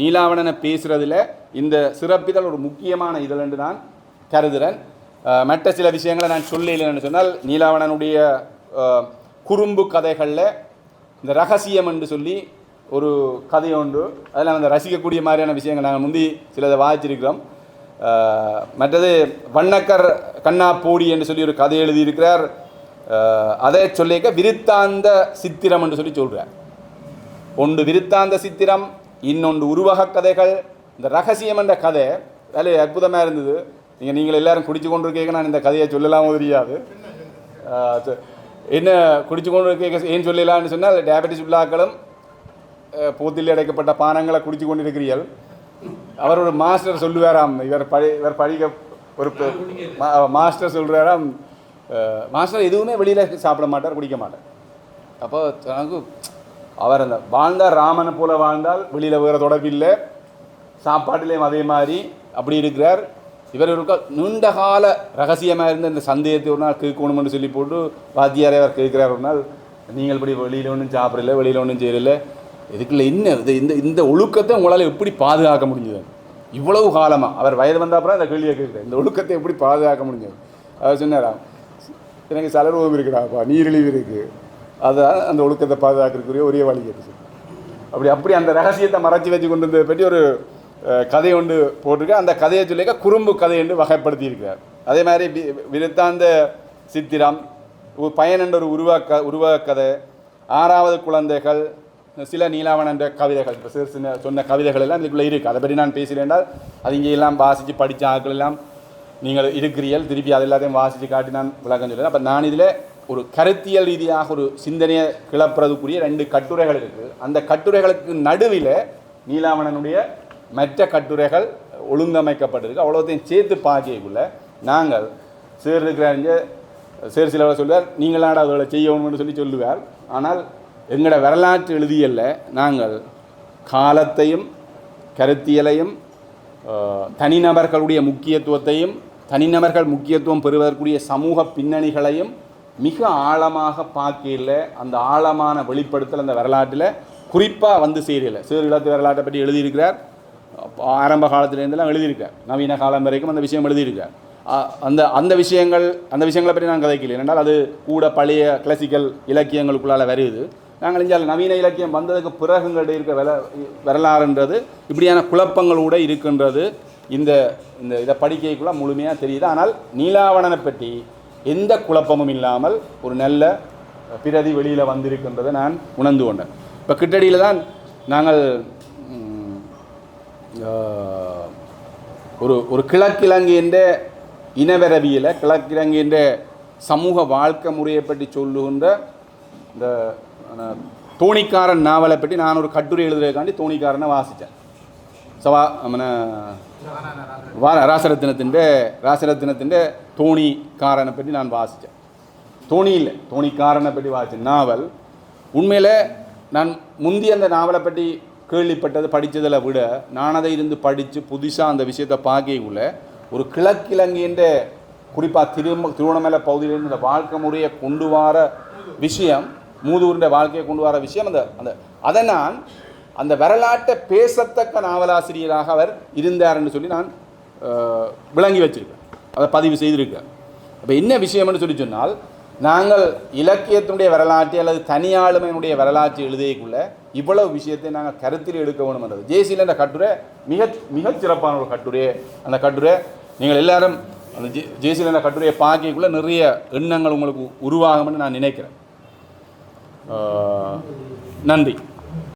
S1: நீலாவணனை பேசுகிறதுல இந்த சிறப்பிதழ் ஒரு முக்கியமான இதழ் என்று நான் கருதுகிறேன். மற்ற சில விஷயங்களை நான் சொல்லலைன்னு சொன்னால், நீலாவணனுடைய குறும்பு கதைகளில் இந்த ரகசியம் என்று சொல்லி ஒரு கதை உண்டு. அதில் அந்த ரசிக்கக்கூடிய மாதிரியான விஷயங்கள் நாங்கள் முந்தி சிலதை வாசிச்சிருக்கிறோம். மற்றது வண்ணக்கர் கண்ணா போடி என்று சொல்லி ஒரு கதை எழுதியிருக்கிறார். அதை சொல்லிக்க விருத்தாந்த சித்திரம் என்று சொல்லி சொல்கிறார். ஒன்று விருத்தாந்த சித்திரம், இன்னொன்று உருவக கதைகள். இந்த ரகசியம் என்ற கதை அதில் அற்புதமாக இருந்தது. நீங்கள் எல்லாரும் குடிச்சு கொண்டு இருக்கீங்க, நான் இந்த கதையை சொல்லலாமோ தெரியாது. என்ன குடிச்சு கொண்டு இருக்க ஏன் சொல்லலாம்னு சொன்னால், டயபெட்டிஸ் உள்ளாக்களும் போத்தில் அடைக்கப்பட்ட பானங்களை குடிச்சு கொண்டு இருக்கிறீர்கள். அவர் ஒரு மாஸ்டர் சொல்லுவாராம், இவர் படிக்க ஒரு மாஸ்டர் சொல்கிறாராம், மாஸ்டர் எதுவுமே வெளியில் சாப்பிட மாட்டார், குடிக்க மாட்டார். அப்போ எனக்கு அவர் அந்த வாழ்ந்தார் ராமனை போல் வாழ்ந்தால், வெளியில் வேறு தொடர்பில்லை, சாப்பாட்டிலையும் அதே மாதிரி அப்படி இருக்கிறார். இவர் இருக்க நீண்ட கால ரகசியமாக இருந்த இந்த சந்தேகத்தை ஒரு நாள் கேட்கணும்னு சொல்லி போட்டு வாத்தியாரே அவர் கேட்குறார். ஒரு நாள், நீங்கள் இப்படி வெளியில் ஒன்றும் சாப்பிடல, வெளியில் ஒன்றும் செய்யலை, இதுக்குள்ள என்ன இந்த ஒழுக்கத்தை உங்களால் எப்படி பாதுகாக்க முடிஞ்சது? இவ்வளவு காலமாக அவர் வயது வந்த அப்புறம் அந்த கேள்வியை கேட்குறேன், இந்த ஒழுக்கத்தை எப்படி பாதுகாக்க முடிஞ்சது? அவர் சொன்னாரா, எனக்கு சலர்வம் இருக்குடாப்பா, நீரிழிவு இருக்குது, அதுதான் அந்த ஒழுக்கத்தை பாதுகாக்கிறதுக்குரிய ஒரே வழி இருக்குது. அப்படி அந்த ரகசியத்தை மறைச்சி வச்சு கொண்டு வந்ததை பற்றி ஒரு கதை ஒன்று போட்டிருக்கேன். அந்த கதையை சொல்லிக்க குறும்பு கதை என்று வகைப்படுத்தியிருக்கிறார். அதே மாதிரி விருத்தாந்த சித்திரம், பயன் என்ற ஒரு உருவக கதை, 6வது குழந்தைகள், சில நீலாவணன் கவிதைகள், இப்போ சொன்ன கவிதைகள் எல்லாம் இதுக்குள்ளே இருக்குது. அதை பற்றி நான் பேசுகிறேன்னால் அது இங்கே எல்லாம் வாசித்து படித்த ஆட்கள் எல்லாம் நீங்கள் இருக்கிறீர்கள், திருப்பி அது எல்லாத்தையும் வாசித்து காட்டி நான் விளக்கம் சொல்லுறேன். அப்போ நான் இதில் ஒரு கருத்தியல் ரீதியாக ஒரு சிந்தனையை கிளப்புறதுக்குரிய 2 கட்டுரைகள் இருக்குது. அந்த கட்டுரைகளுக்கு நடுவில் நீலாவணனுடைய மற்ற கட்டுரைகள் ஒழுங்கமைக்கப்பட்டிருக்கு. அவ்வளோத்தையும் சேர்த்து பார்க்கக்குள்ள நாங்கள் சேர் இருக்கிறாங்க, சேர் சிலவரை சொல்லுவார், நீங்களாட அதோட செய்யணும்னு சொல்லுவார். ஆனால் எங்களோட வரலாற்று எழுதியல்ல நாங்கள் காலத்தையும் கருத்தியலையும் தனிநபர்களுடைய முக்கியத்துவத்தையும் தனிநபர்கள் முக்கியத்துவம் பெறுவதற்குரிய சமூக பின்னணிகளையும் மிக ஆழமாக பார்க்கல. அந்த ஆழமான வெளிப்படுத்தல் அந்த வரலாற்றில் குறிப்பாக வந்து சேரல. சேர் இலத்து வரலாற்றை பற்றி எழுதியிருக்கிறார். ஆரம்ப காலத்திலேருந்துலாம் எழுதியிருக்கார். நவீன காலம் வரைக்கும் அந்த விஷயம் எழுதியிருக்கார். அந்த விஷயங்களை பற்றி நான் கதைக்கல. ஏனென்றால் அது கூட பழைய கிளாசிக்கல் இலக்கியங்களுக்குள்ளால் வருது. நாங்கள் இங்கே நவீன இலக்கியம் வந்ததுக்கு பிறகு எங்கள்கிட்ட இருக்க வரலாறுன்றது இப்படியான குழப்பங்களோடு இருக்கின்றது. இந்த இதை படிக்கைக்குள்ள முழுமையாக தெரியுது. ஆனால் நீலாவணனை பற்றி எந்த குழப்பமும் இல்லாமல் ஒரு நல்ல பிரதி வெளியில் வந்திருக்கின்றதை நான் உணர்ந்து கொண்டேன். இப்போ கிட்டடியில் தான் நாங்கள் ஒரு கிழக்கிழங்கைன்ற இனவரவியலை கிழக்கிழங்கைன்ற சமூக வாழ்க்கை முறையை பற்றி சொல்லுகின்ற இந்த தோணிக்காரன் நாவலை பற்றி நான் ஒரு கட்டுரை எழுதுறதுக்காண்டி தோணிக்காரனை வாசித்தேன். ராசரத்தினத்தின் தோணிக்காரனை பற்றி நான் வாசித்தேன். தோணிக்காரனை பற்றி வாசித்தேன் நாவல். உண்மையில் நான் முந்தி அந்த நாவலை பற்றி கேள்விப்பட்டது படித்ததில் விட நான் அதை இருந்து படித்து புதுசாக அந்த விஷயத்தை பார்க்கக்குள்ள ஒரு கிழக்கிழங்கின்ற குறிப்பாக திருவண்ணாமலை பகுதியிலிருந்து இந்த வாழ்க்கை முறையை கொண்டு வர விஷயம், மூதூரின் வாழ்க்கையை கொண்டு வர விஷயம், அதை நான் அந்த வரலாற்றை பேசத்தக்க நாவலாசிரியராக அவர் இருந்தார்ன்னு சொல்லி நான் விளங்கி வச்சிருக்கேன், அதை பதிவு செய்திருக்கேன். அப்போ என்ன விஷயம்னு சொல்லி சொன்னால், நாங்கள் இலக்கியத்தினுடைய வரலாற்றை அல்லது தனியாளுமையினுடைய வரலாற்றை எழுதியக்குள்ள இவ்வளவு விஷயத்தை நாங்கள் கருத்தில் எடுக்க வேணும்ன்றது. ஜேசியில் என்ற கட்டுரை மிகச் சிறப்பான ஒரு கட்டுரை. அந்த கட்டுரை நீங்கள் எல்லாரும் அந்த ஜேசியில் என்ற கட்டுரையை பார்க்கக்குள்ள நிறைய எண்ணங்கள் உங்களுக்கு உருவாகும்னு நான் நினைக்கிறேன். நன்றி.